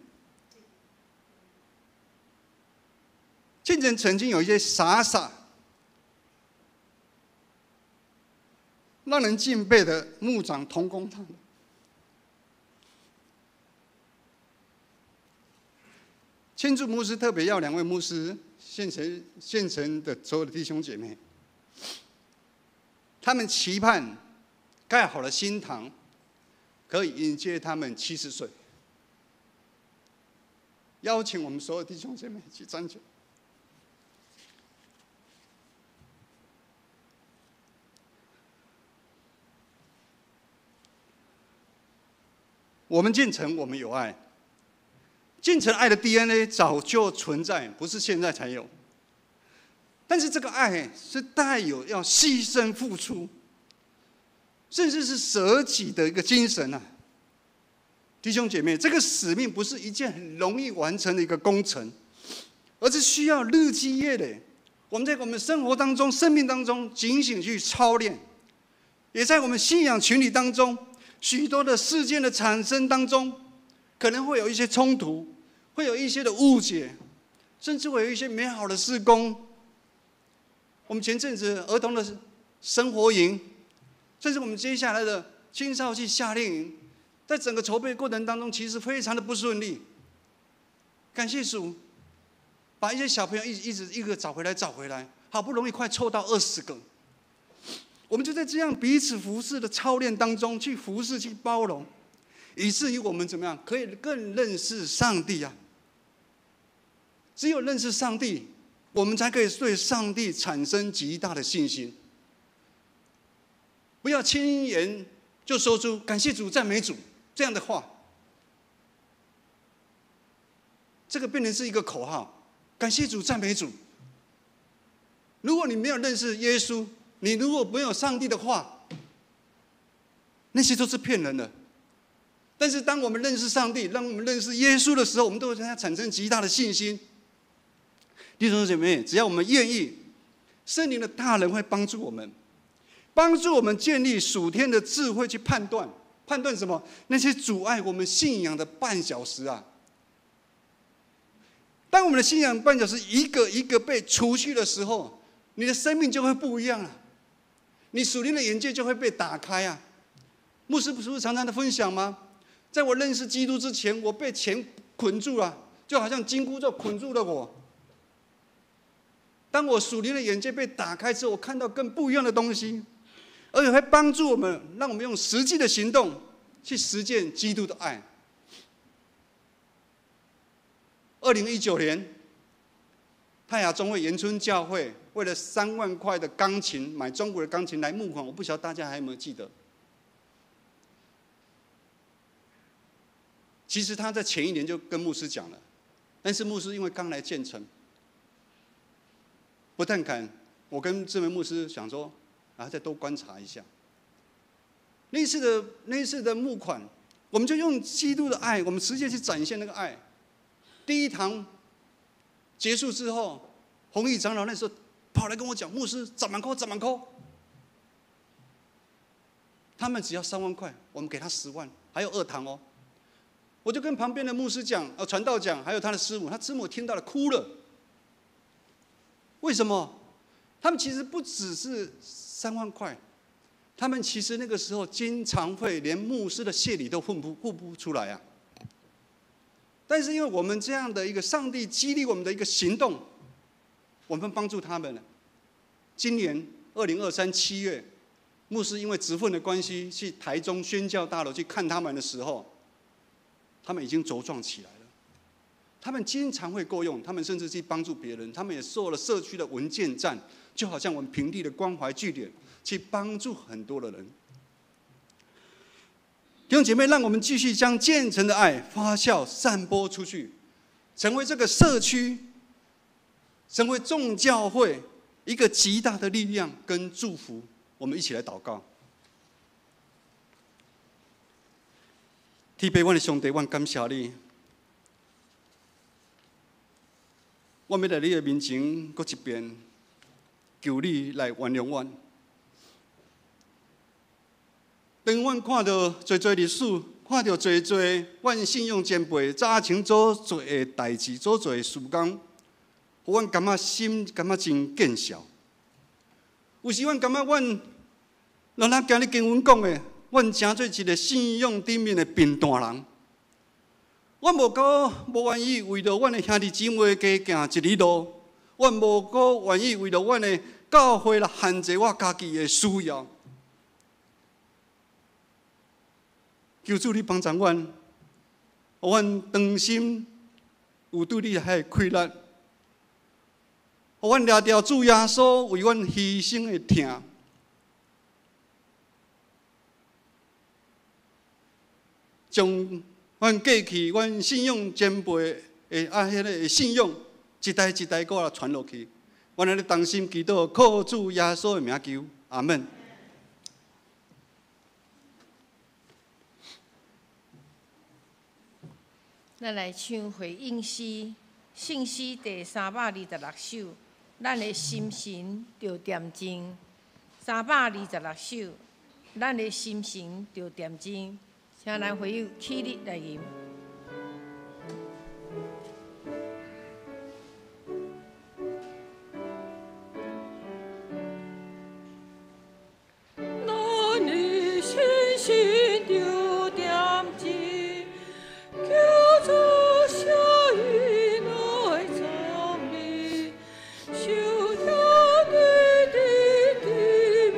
建成曾经有一些傻傻、让人敬佩的牧长同工堂。千柱牧师特别要2位牧师献城的所有的弟兄姐妹，他们期盼盖好了新堂，可以迎接他们70岁。邀请我们所有弟兄姐妹一起站起来。我们建成，我们有爱。建成爱的 DNA 早就存在，不是现在才有。但是这个爱是带有要牺牲付出，甚至是舍己的一个精神啊！弟兄姐妹，这个使命不是一件很容易完成的一个工程，而是需要日积月累。我们在我们生活当中、生命当中警醒去操练，也在我们信仰群体当中，许多的事件的产生当中，可能会有一些冲突，会有一些的误解，甚至会有一些美好的事工。我们前阵子儿童的生活营，甚至我们接下来的青少期夏令营，在整个筹备过程当中，其实非常的不顺利。感谢主，把一些小朋友一个找回来，好不容易快凑到20个。我们就在这样彼此服侍的操练当中，去服侍、去包容，以至于我们怎么样，可以更认识上帝啊！只有认识上帝，我们才可以对上帝产生极大的信心。不要轻言就说出感谢主、赞美主这样的话，这个变成是一个口号。感谢主、赞美主。如果你没有认识耶稣，你如果没有上帝的话，那些都是骗人的。但是当我们认识上帝，让我们认识耶稣的时候，我们都会对他产生极大的信心。弟兄姐妹，只要我们愿意，圣灵的大能会帮助我们，帮助我们建立属天的智慧去判断什么？那些阻碍我们信仰的绊脚石啊！当我们的信仰绊脚石一个一个被除去的时候，你的生命就会不一样了，你属灵的眼界就会被打开啊！牧师不是常常的分享吗？在我认识基督之前，我被钱捆住了，就好像金箍咒捆住了我。当我属灵的眼界被打开之后，我看到更不一样的东西，而且会帮助我们，让我们用实际的行动去实践基督的爱。2019年，泰雅中会延春教会为了3万块的钢琴，买中国的钢琴来募款，我不晓得大家还有没有记得。其实他在前1年就跟牧师讲了，但是牧师因为刚来建成，不但敢，我跟这位牧师想说，再多观察一下。那一次的募款，我们就用基督的爱，我们直接去展现那个爱。第1堂结束之后，弘毅长老那时候跑来跟我讲，牧师怎么扣？他们只要3万块，我们给他10万，还有2堂哦。我就跟旁边的牧师讲，传道讲，还有他的师母，他师母听到了哭了。为什么？他们其实不只是3万块，他们其实那个时候经常会连牧师的谢礼都付不出来啊。但是因为我们这样的一个上帝激励我们的一个行动，我们帮助他们了。今年2023 7月，牧师因为职分的关系，去台中宣教大楼去看他们的时候，他们已经茁壮起来了。他们经常会够用，他们甚至去帮助别人，他们也做了社区的文件站，就好像我们平地的关怀据点，去帮助很多的人。弟兄姐妹，让我们继续将建成的爱发酵散播出去，成为这个社区，成为众教会一个极大的力量跟祝福。我们一起来祷告。天父，我的上帝，我感谢你。我要来你的面前，搁一遍求你来原谅我。当阮看到侪历史，看到侪阮信仰前辈早前所做的代志、所做的事工，互阮感觉心感觉真见笑。有时阮感觉阮，若咱今日经文讲的，阮诚做一个信仰顶面的贫惰人。阮无愿意为着阮的兄弟姊妹加行一里路，阮无愿意为着阮的教会来限制我家己的需要。求主你帮助阮，互阮长心有对你遐快乐，互阮抓着主耶稣为阮牺牲的疼。将阮过去阮信仰前辈的迄个信仰，一代一代个传落去。阮安尼同心祈祷，靠主耶稣的名求，阿门。咱来唱回应诗，信诗第326首，咱的心神着恬静。326首，咱的心神着恬静。请咱会友起立来吟。咱的心神着恬静，求主赦以来赞美，受听对地的面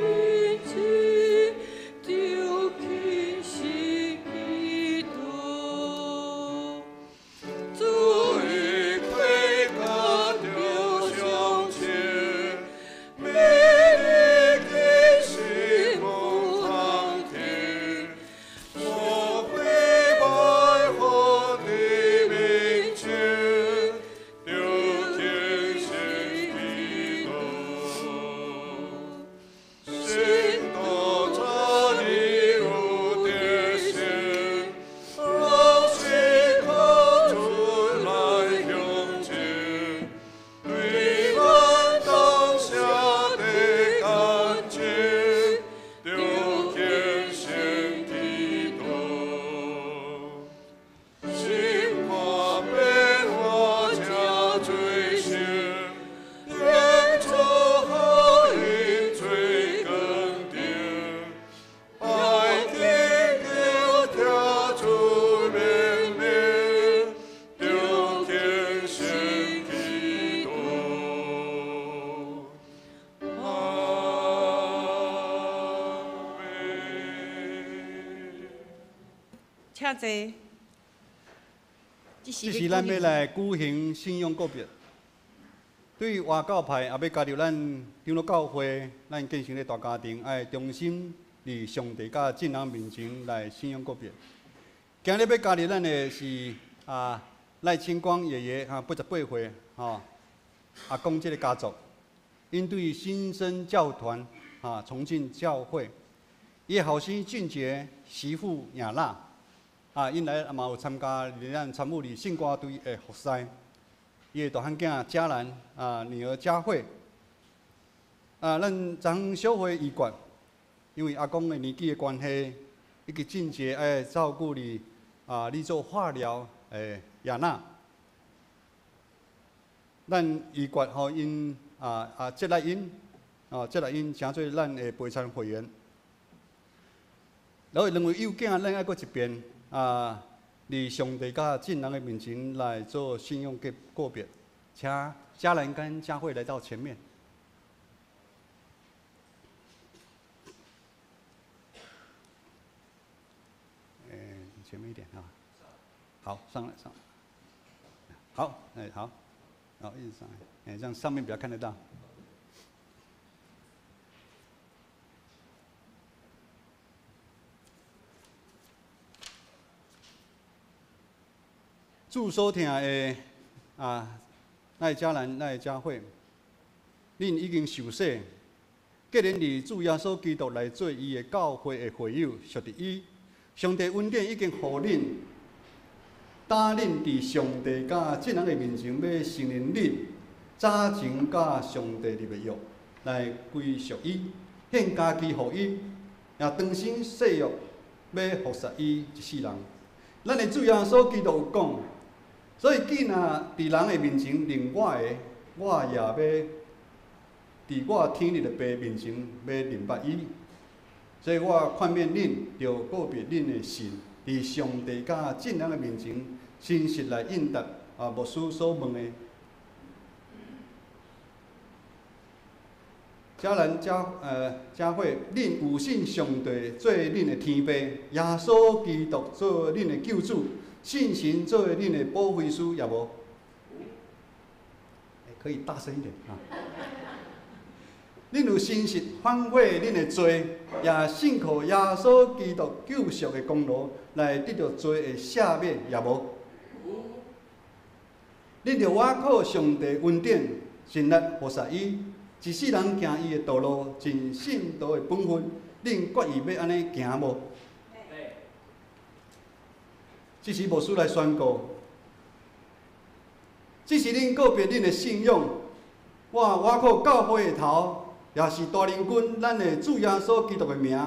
前，就轻心祈祷。主的快乐着向前，美丽的心无常天，我跪拜佛的面前，就天心祈祷。心多这里有点心，让心靠主来向前，对咱当下的感情，就天心祈祷。心花变化加最新，演出好运最更定，爱听就跳出命令，就天心祈祷。阿门。请坐。这这是咱要来举行信仰告别。对于外教派也要加入咱长老教会，咱建成的大家庭，爱忠心伫上帝甲众人面前来信仰告别。今日要加入咱的是赖清光爷爷88岁阿公这个家族，因对新生教团重庆教会，伊的后生俊杰媳妇雅娜。因来嘛有参加咱参与哩圣歌队的复赛，伊的大汉囝嘉兰女儿嘉慧，咱昨小会医馆，因为阿公的年纪的关系，以及俊杰爱照顾哩你做化疗的亚娜，咱医馆因接来因诚做咱的陪参会员，然后认为有囝咱爱过一遍。伫上帝甲众人的面前来做信仰的告别，请嘉兰跟嘉慧来到前面。前面一点好，上来。好，好，一直上来，这样上面比较看得到。祝所听的赖嘉兰、赖嘉慧，恁已经受洗，既然伫主耶稣基督来做伊的教会的会友，属伫伊，上帝恩典已经互恁，打恁伫上帝甲众人的面前要承认恁早前甲上帝立的约，来归属伊，献家己互伊，也当身誓约，要服侍伊一世人。咱的主耶稣基督有讲，所以既然伫人的面前认我的，我也要伫我天日的爸面前要认捌伊。所以我劝勉恁，着告别恁的信，伫上帝甲众人的面前，真实来应答牧师所问的。迦南教会，恁有信上帝做恁的天父，耶稣基督做恁的救主，信神做恁的保惠师，也无？可以大声一点啊！恁有真实反悔恁的罪，也信靠耶稣基督救赎的功劳，来得到罪的赦免，也无？恁着倚靠上帝恩典，尽力服侍伊，一世人行伊的道路，尽信徒的本分。恁决意要安尼行无？这是牧师来宣告，这是恁告别恁的信仰。我倚靠教会的头。也是大灵君，咱的主耶稣基督的名，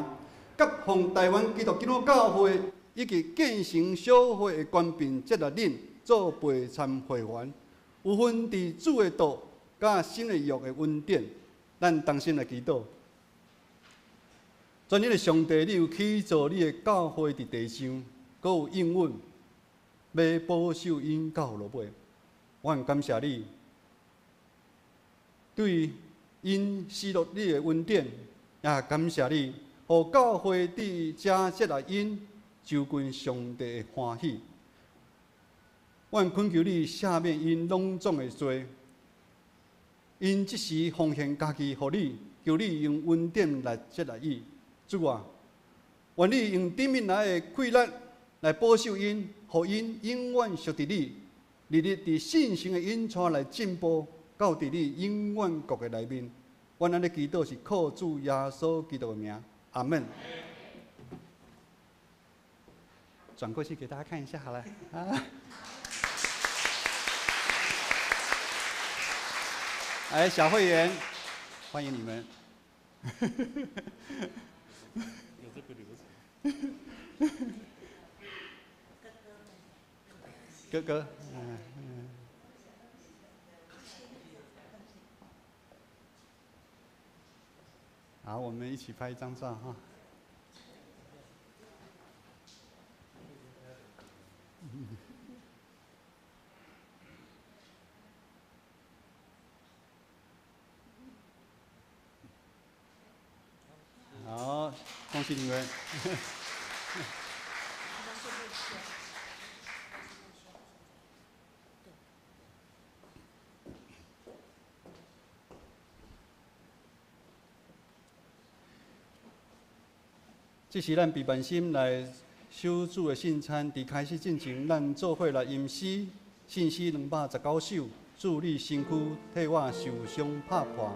甲奉台湾基督教会以及建成小会的官兵接纳恁做陪参会员，有份伫主的道甲新的约的恩典，咱同心来祈祷。全能的上帝，你有起造你的教会伫地上，阁有应允，要保守因到落尾。我感谢你，对。因施落你的恩典，也感谢你，互教会伫遮接纳因，就近上帝的欢喜。阮恳求你赦免因拢总的罪，因即时奉献家己互你，求你用恩典来接纳伊。主啊，愿你用顶面来的气力来保守因，互因永远属伫你，日日伫信心的引带来进步。到伫你永远国的内面，阮安尼祈祷是靠主耶稣基督的名，阿门。转过去给大家看一下好了啊。来，小会员，欢迎你们。有这个流程。哥哥，好，我们一起拍一张照哈。好，恭喜你们。这是咱备办心来守主的圣餐，伫开始进前，咱做伙来吟诗，信诗219首，祝你身躯替我受伤拍破。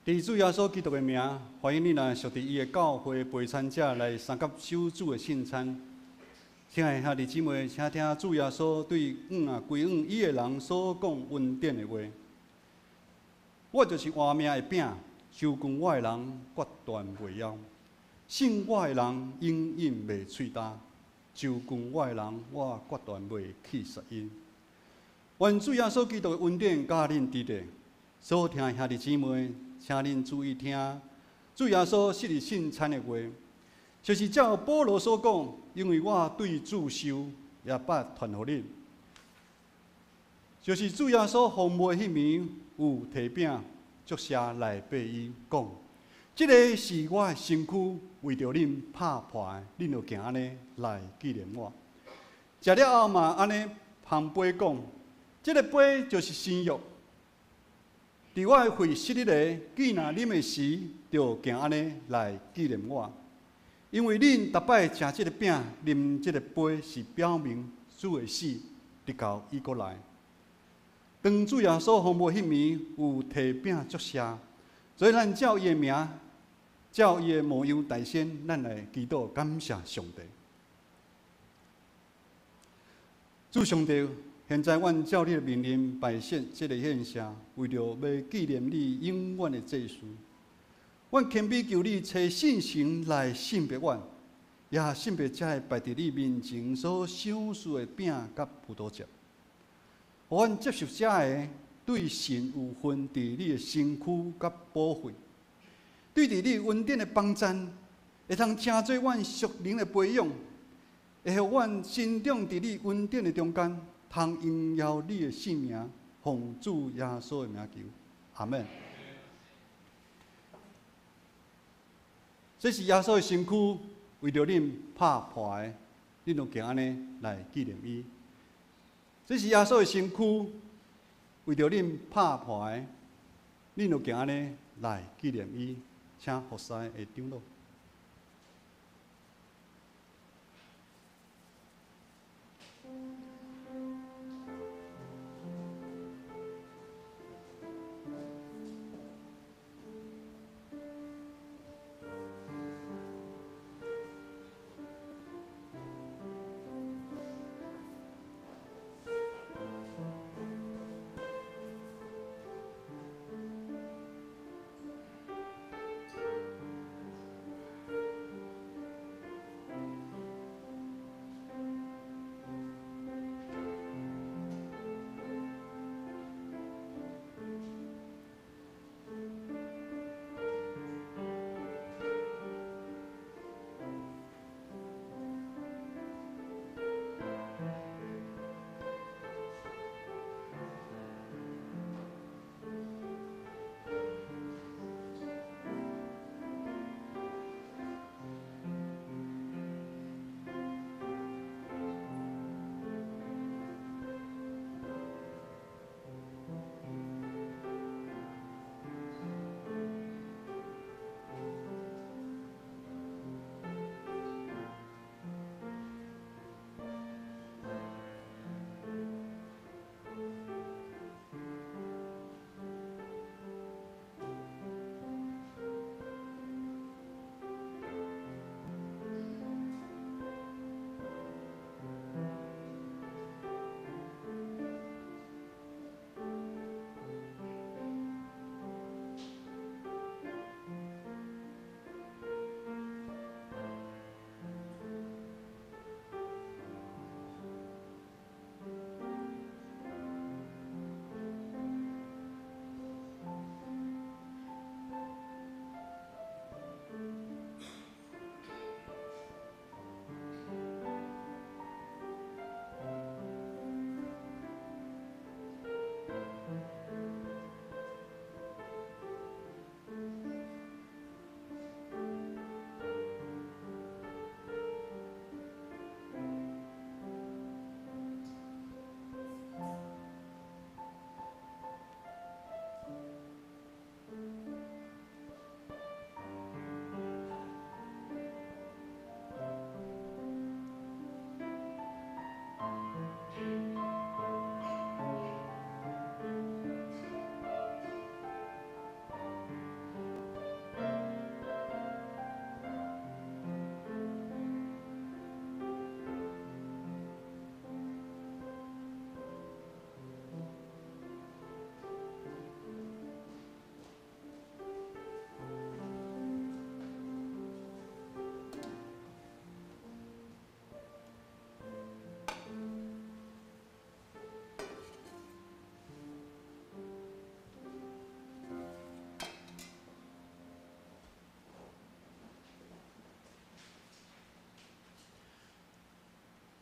伫主耶稣基督的名，欢迎你来属伫伊的教会陪餐者来参加守主的圣餐。亲爱兄弟姊妹，请听主耶稣对归伊的人所讲恩典的话。我就是活命的饼，受惯我的人决断袂枵，信我的人永远袂喙焦，受惯我的人我决断袂去杀因。愿主耶稣基督的恩典甲恁伫地，所有听的兄弟姊妹。请恁注意听，主耶稣昔日圣餐的话，就是照保罗所讲，因为我对主受，也捌传互恁。就是主耶稣荒谬迄暝有提饼，祝谢来拜伊，讲：这个是我的身躯，为着恁拍破的，恁就行安尼来纪念我。食了后嘛，安尼旁杯讲：这个杯就是新约。伫我的会昔日个，既然啉的时，就行安尼来纪念我。因为恁逐摆食即个饼、啉即个杯，是表明主的死，直到伊过来。当主耶稣荒谬迄暝有提饼祝谢，所以咱照伊的名，照伊的模样大先，咱来祈祷感谢上帝。主上帝。现在，阮照你的命令摆设这个献社，为着要纪念你永远的祭祀。阮谦卑求你找信心来信别阮，也信别才会摆伫你面前所赏赐的饼甲葡萄汁。互阮接受者的对神有份伫你的身躯甲保惠，对伫你恩典的帮赞，会通成做阮属灵的培养，会互阮生长伫你恩典的中间。通荣耀你的性命，奉主耶稣的名求，阿门。这是耶稣的身躯，为着恁拍破的，恁就行安尼来纪念伊。这是耶稣的身躯，为着恁拍破的，恁就行安尼来纪念伊。请服侍的长老。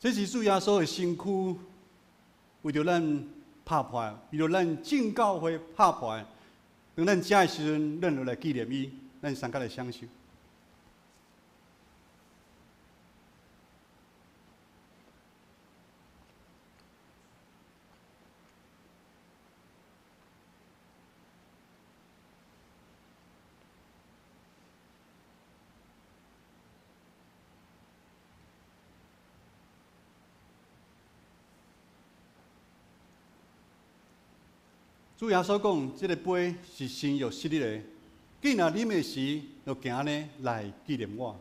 这是主耶稣的身躯，为着咱拍破，为着咱正教会拍破。当咱食的时阵，咱就来纪念伊，咱三甲来享受。主耶稣讲，这个杯是新约昔日的，既然啉的时，就行呢来纪念我。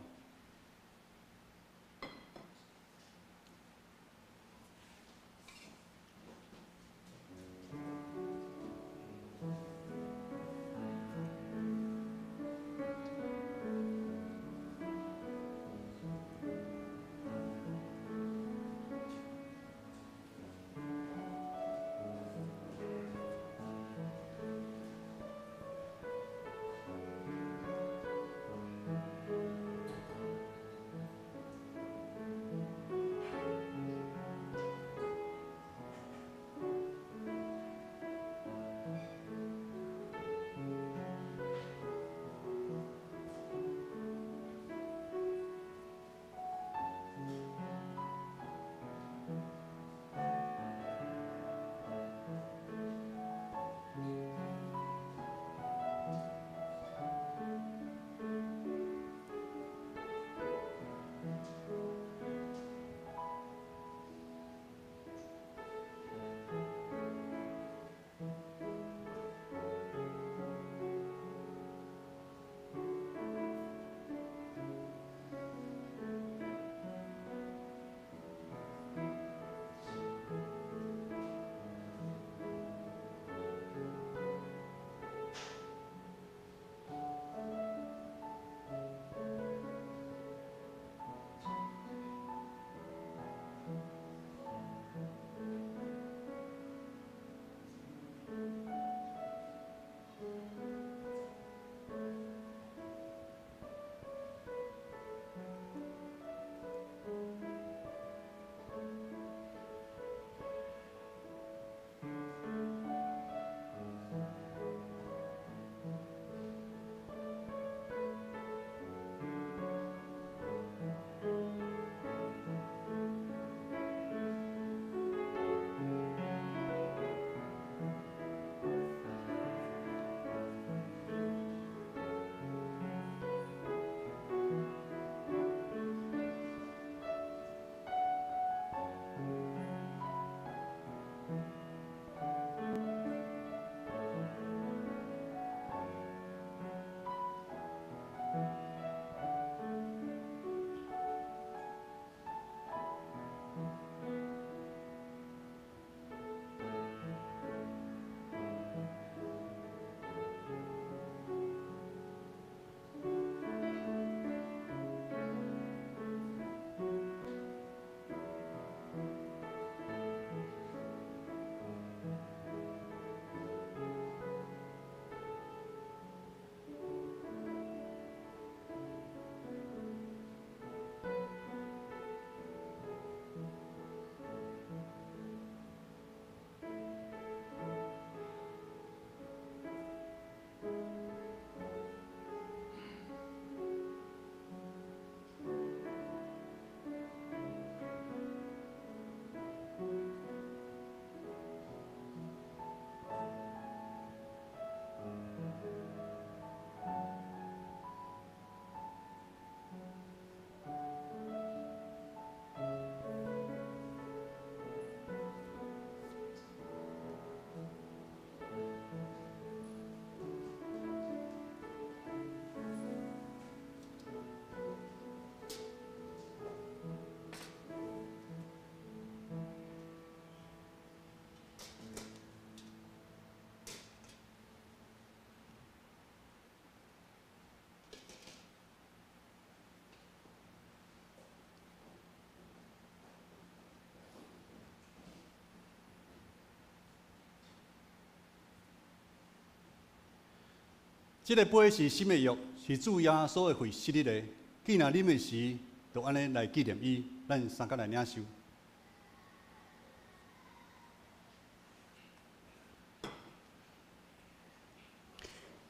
这个杯是新的约，是主耶稣的血昔日的。既然啉的时，就安尼来纪念伊，咱三甲来领受。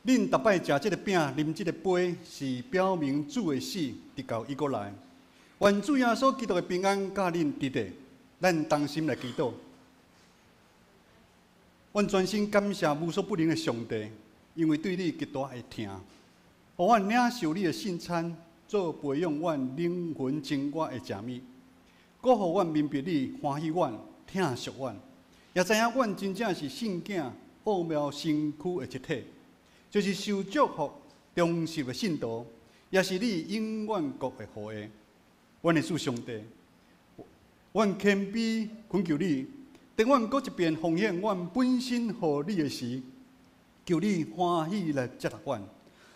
恁逐摆食即个饼、啉即个杯，是表明主的死直到伊过来。愿主耶稣基督的平安甲恁伫地，咱同心来祈祷。阮全心感谢无所不能的上帝，因为对你极大的疼，互阮领受你的圣餐，做培养阮灵魂精华的食物，搁互阮明白你欢喜阮、疼惜阮，也知影阮真正是圣囝奥妙身躯的一体，就是受祝福、忠实的信徒，也是你永远国的后裔。阮的主上帝，阮谦卑恳求你，等阮搁一遍奉献阮本身互你的时，求你欢喜来接纳阮，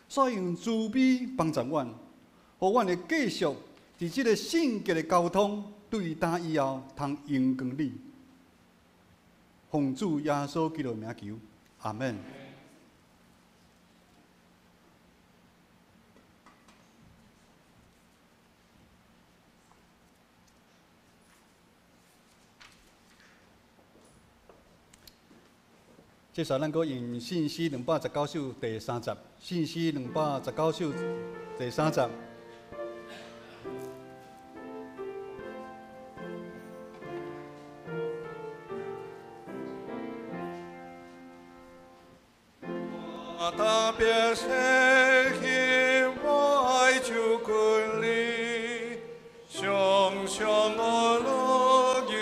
所用慈悲帮助阮，互阮会继续伫即个圣洁的交通对答以后，通荣光你。奉主耶稣基督的名求，阿门。接下来，咱搁用信息219首第3集，信息219首第3集。我特别谢希我爱主君你，常常我乐因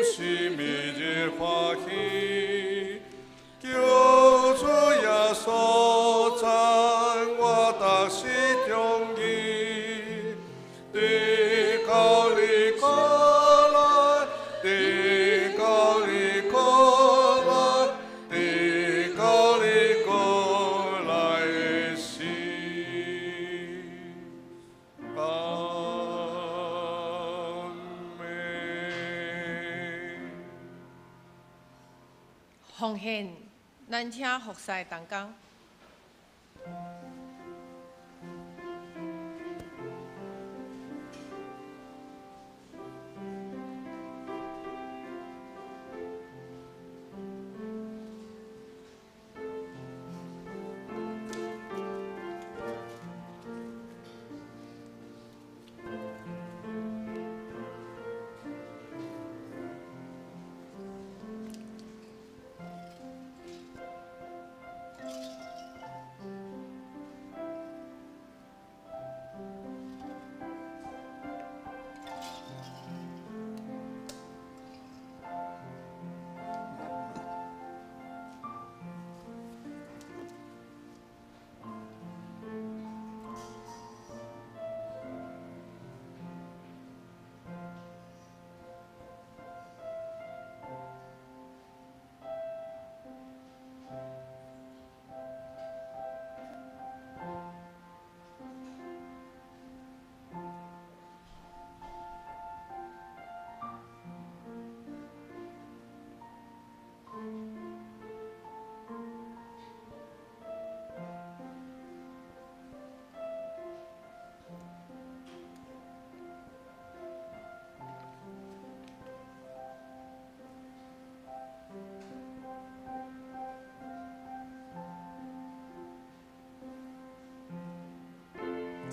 是每日欢喜，求主耶稣赞我达是中意，地高里过来，地高里过来，地高里过来的心，阿门。奉献，咱请服侍同工。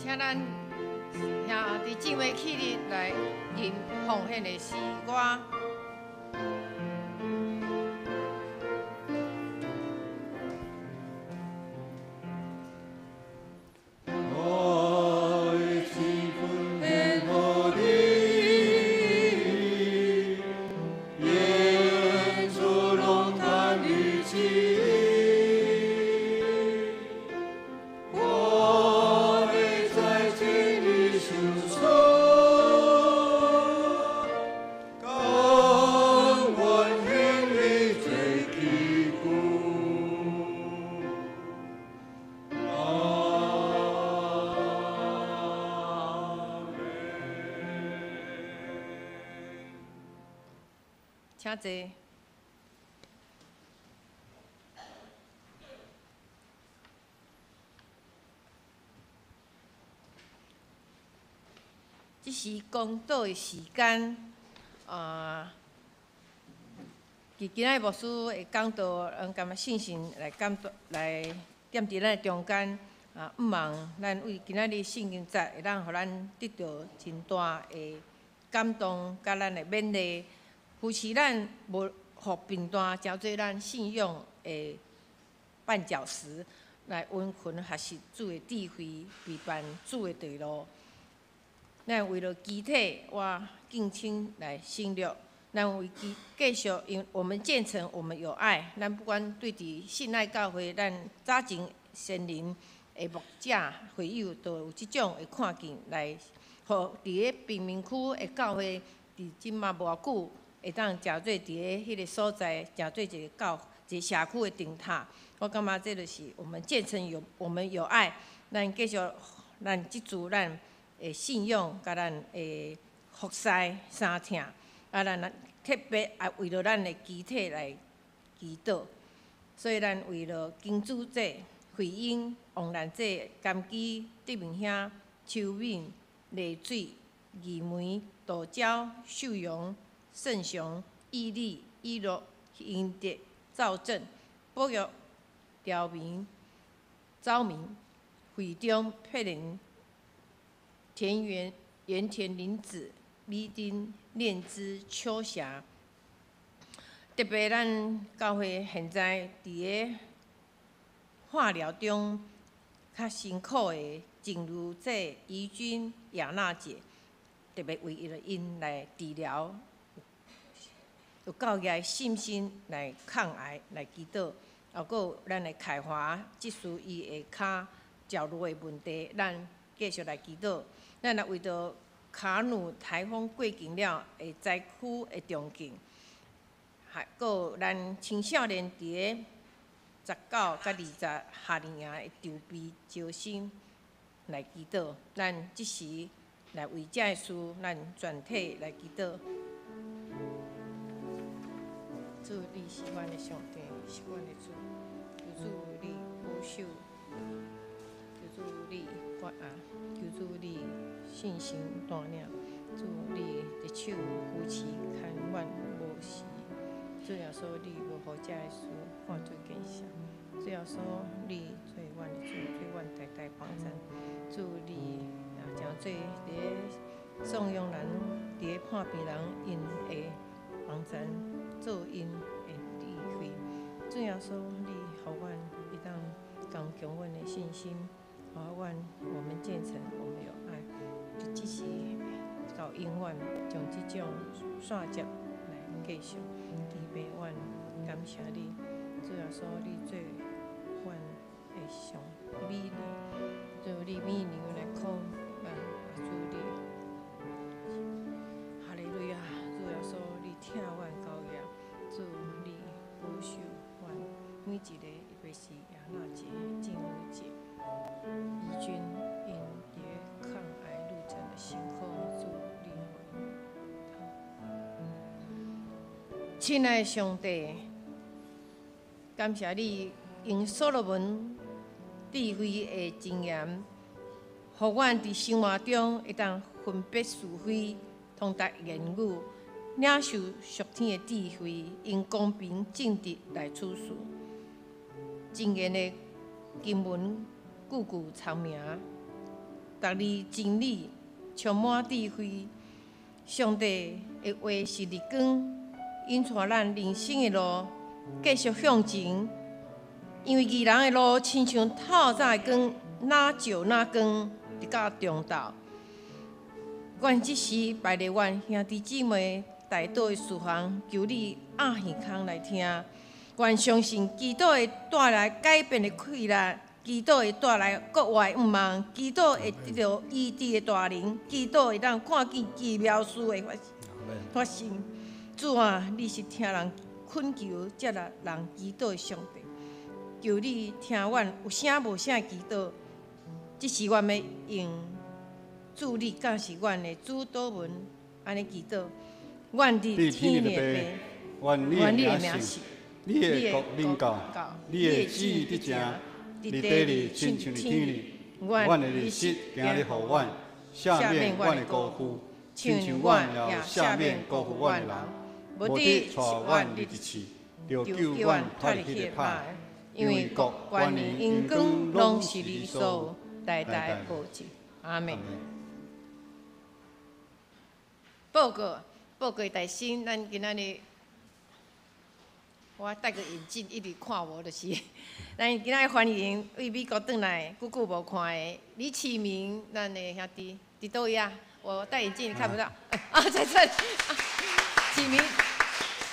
请咱兄弟姊妹起立来吟奉献的诗歌。请坐。这是公道的时间，今仔牧师会讲到，甘信心来踮伫咱中间毋望咱为今仔日圣经节会当互咱得到真大的感动，甲咱的勉励，扶持咱无互贫惰，诚做咱信仰的绊脚石，来温存学习主的智慧，陪伴主的道路。咱为了基体我敬请来省略，咱为继续因我们建成，我们有爱。咱不管对伫信爱教会，咱早前先人的牧者会友，都有即种的看见来，互伫个贫民区的教会，伫即嘛无久，会当诚做伫个迄个所在，诚做一个社区的灯塔。我感觉这就是我们建成我们有爱，咱继续咱即组咱的信仰，甲咱的服侍相听，咱特别为了咱的机体来祈祷。所以咱为了金主节、回应王兰节、甘基、德明兄、秋敏、丽水、义梅、道椒、秀荣、盛雄、义利、义乐、英德、赵正、保育、刁民、昭明、惠中、佩林、田园、盐田林子、李丁、念之、秋霞。特别咱教会现在伫个化疗中较辛苦的静茹姐、怡君、雅娜姐，特别为了因来治疗，有够个信心来抗癌来祈祷，还有咱的凯华即使伊下骹脚落的问题，咱继续来祈祷。咱也为着卡努台风过境了的灾区的重建，还有咱青少年伫个19甲20夏令营的筹备招生来祈祷。咱即时来为这个事，咱全体来祈祷。主，你是阮的上帝，是阮的主，求主你保守，求主你关爱，求主你信心带领，主你的手扶持看阮无时。主耶稣，你无互这个事看做见笑。主耶稣，你做阮的主，做阮代代帮衬。主你也诚做伫个颂扬人，伫个看病人因会帮衬，做因的智慧。主耶稣，你互阮会当刚强阮的信心，互阮我们建成我们有爱，就只是到永远将即种线接来继续。祈拜阮，感谢你，主耶稣，你做阮的上美丽，主你美丽来靠咱主你，哈利路亚，主耶稣，你听阮教业，主你保守阮每一个，特别是亚娜节、静茹节、义军因伫抗癌路程的辛苦，主你亲爱的上帝，感谢你用所罗门智慧的经验，互阮伫生活中会当分别是非，通达言语，领受属天的智慧，用公平正直来处事。真言的经文句句长名，逐字真理，充满智慧。上帝的话是日光。引带咱人生的路继续向前，因为义人的路亲像透早的光，哪照哪光，直到中昼。愿即时拜列阮兄弟姊妹大道的事项，求你按耳孔来听。愿相信基督会带来改变的气力，基督会带来国外毋望，基督会得到医治的大能，基督会当看见奇妙事的发生。主啊，你是听人恳求、接纳人祈祷的上帝，求你听阮有声无声的祈祷。即是阮要用主你教是阮的主祷文，安尼祈祷。愿伫天里的爸，愿你的名是，你的国领导，你的旨意伫正，伫地里亲像伫天里。阮的日食今日互阮，赦免阮的辜负，亲像阮也赦免辜负阮的人。无得带阮入地狱，就救阮脱离迄个歹。因为国、权力、荣光，拢是你所有，代代保证。阿门。报告大神，咱今仔日，我戴个眼镜一直看我就是。咱今仔日欢迎为美国转来，久久无看的李启明，咱的兄弟伫倒位啊？我戴眼镜看不到。在这里。启明，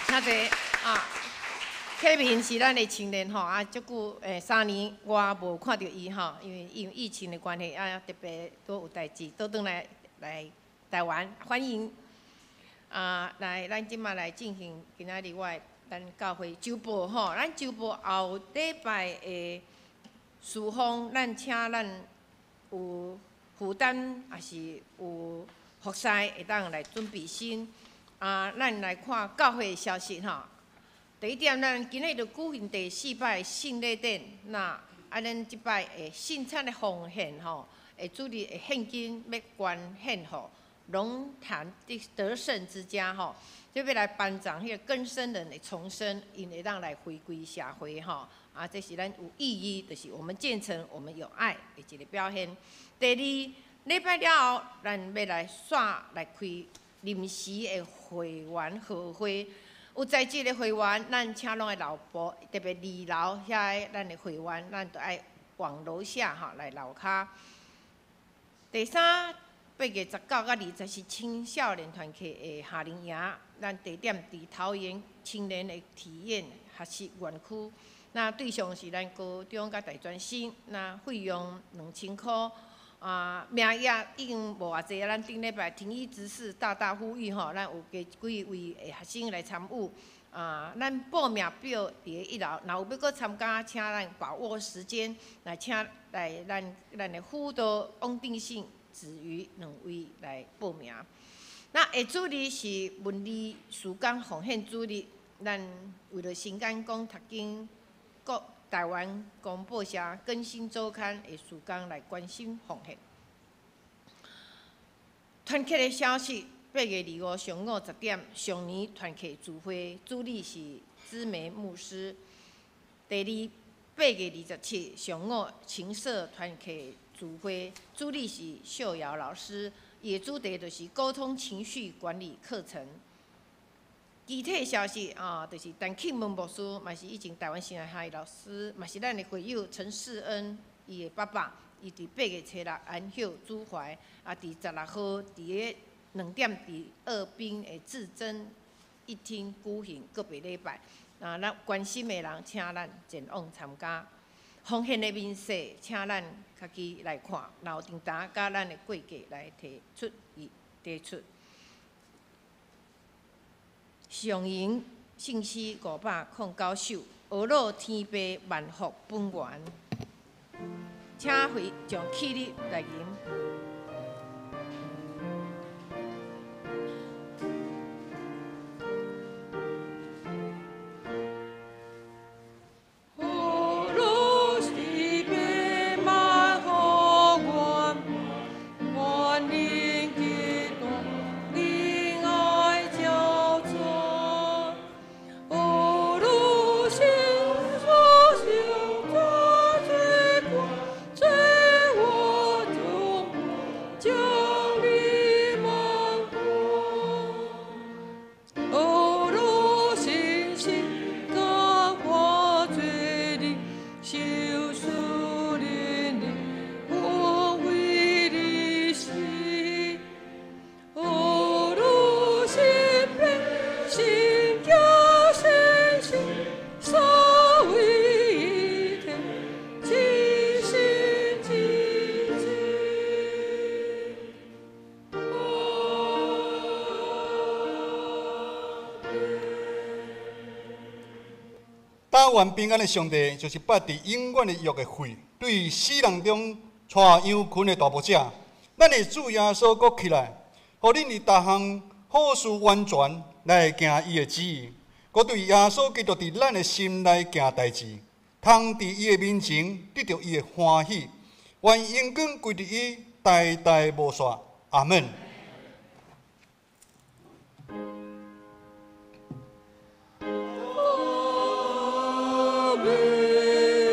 兄弟啊。Kevin 是咱的青年吼，足久3年我无看到伊吼，因为疫情的关系特别都有代志，都转来台湾，欢迎来咱即马来进行今仔日咱教会周报吼，咱周报后礼拜的事项，咱请咱有负担也是有服侍会当来准备先咱来看教会的消息吼。第一点，咱今日就举行第4摆圣礼典，咱即摆圣餐的奉献吼，主日的现金要捐献吼，龙潭得胜之家吼，就要来颁奖迄个更生人的重生，因会当来回归社会吼，这是咱有意义，就是我们建成我们有爱的一个表现。第二，礼拜了后，咱要来开临时的会员贺会。有在职的会员，咱请拢会留步，特别2楼遐咱的会员，咱就爱往楼下来楼骹。第三，8月19到20是青少年团契的夏令营，咱地点伫桃园青年的体验学习园区。那对象是咱高中甲大专生，那费用2000块。名额已经无偌济，咱顶礼拜听医执事大呼吁吼，咱有几位学生来参与。咱报名表伫1楼，若有要搁参加，请咱把握时间来咱的辅导王定信、子瑜2位来报名。那下主日是文理事工奉献主日，咱为了新干讲读经台湾公报社更新周刊的事工来关心奉献。团契的消息，8月25上午10点，上年团契聚会，主理是知梅牧师。第二，8月27上午青社团契聚会，主理是秀瑶老师，伊的主题就是沟通情绪管理课程。具体消息就是陈庆文牧师，嘛是以前台湾新来海老师，嘛是咱的会友陈世恩，伊的爸爸，伊伫8月初6安休主怀，伫16号伫个2点伫2滨的至真一厅举行个别礼拜，咱关心的人请咱前往参加。奉献的面世，请咱家己来看，然后订单甲咱的柜价来提出。上营信息509首，俄罗天父万福本源，请回将起立来吟。打完平安的上帝，就是捌伫永远的约的会，对死人中带羊群的大牧者，咱的主耶稣搁起来，互恁伫逐项好事完全来行伊的旨意，搁对耶稣基督伫咱的心内行代志，通伫伊的面前得到伊的欢喜，愿荣光归伫伊，代代无煞。阿门。Amen.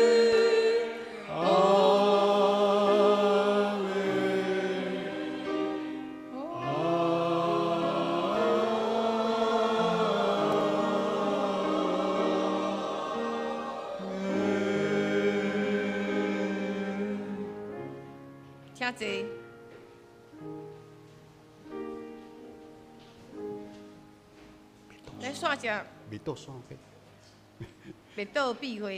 请坐。来线食味道山的，白豆闭花。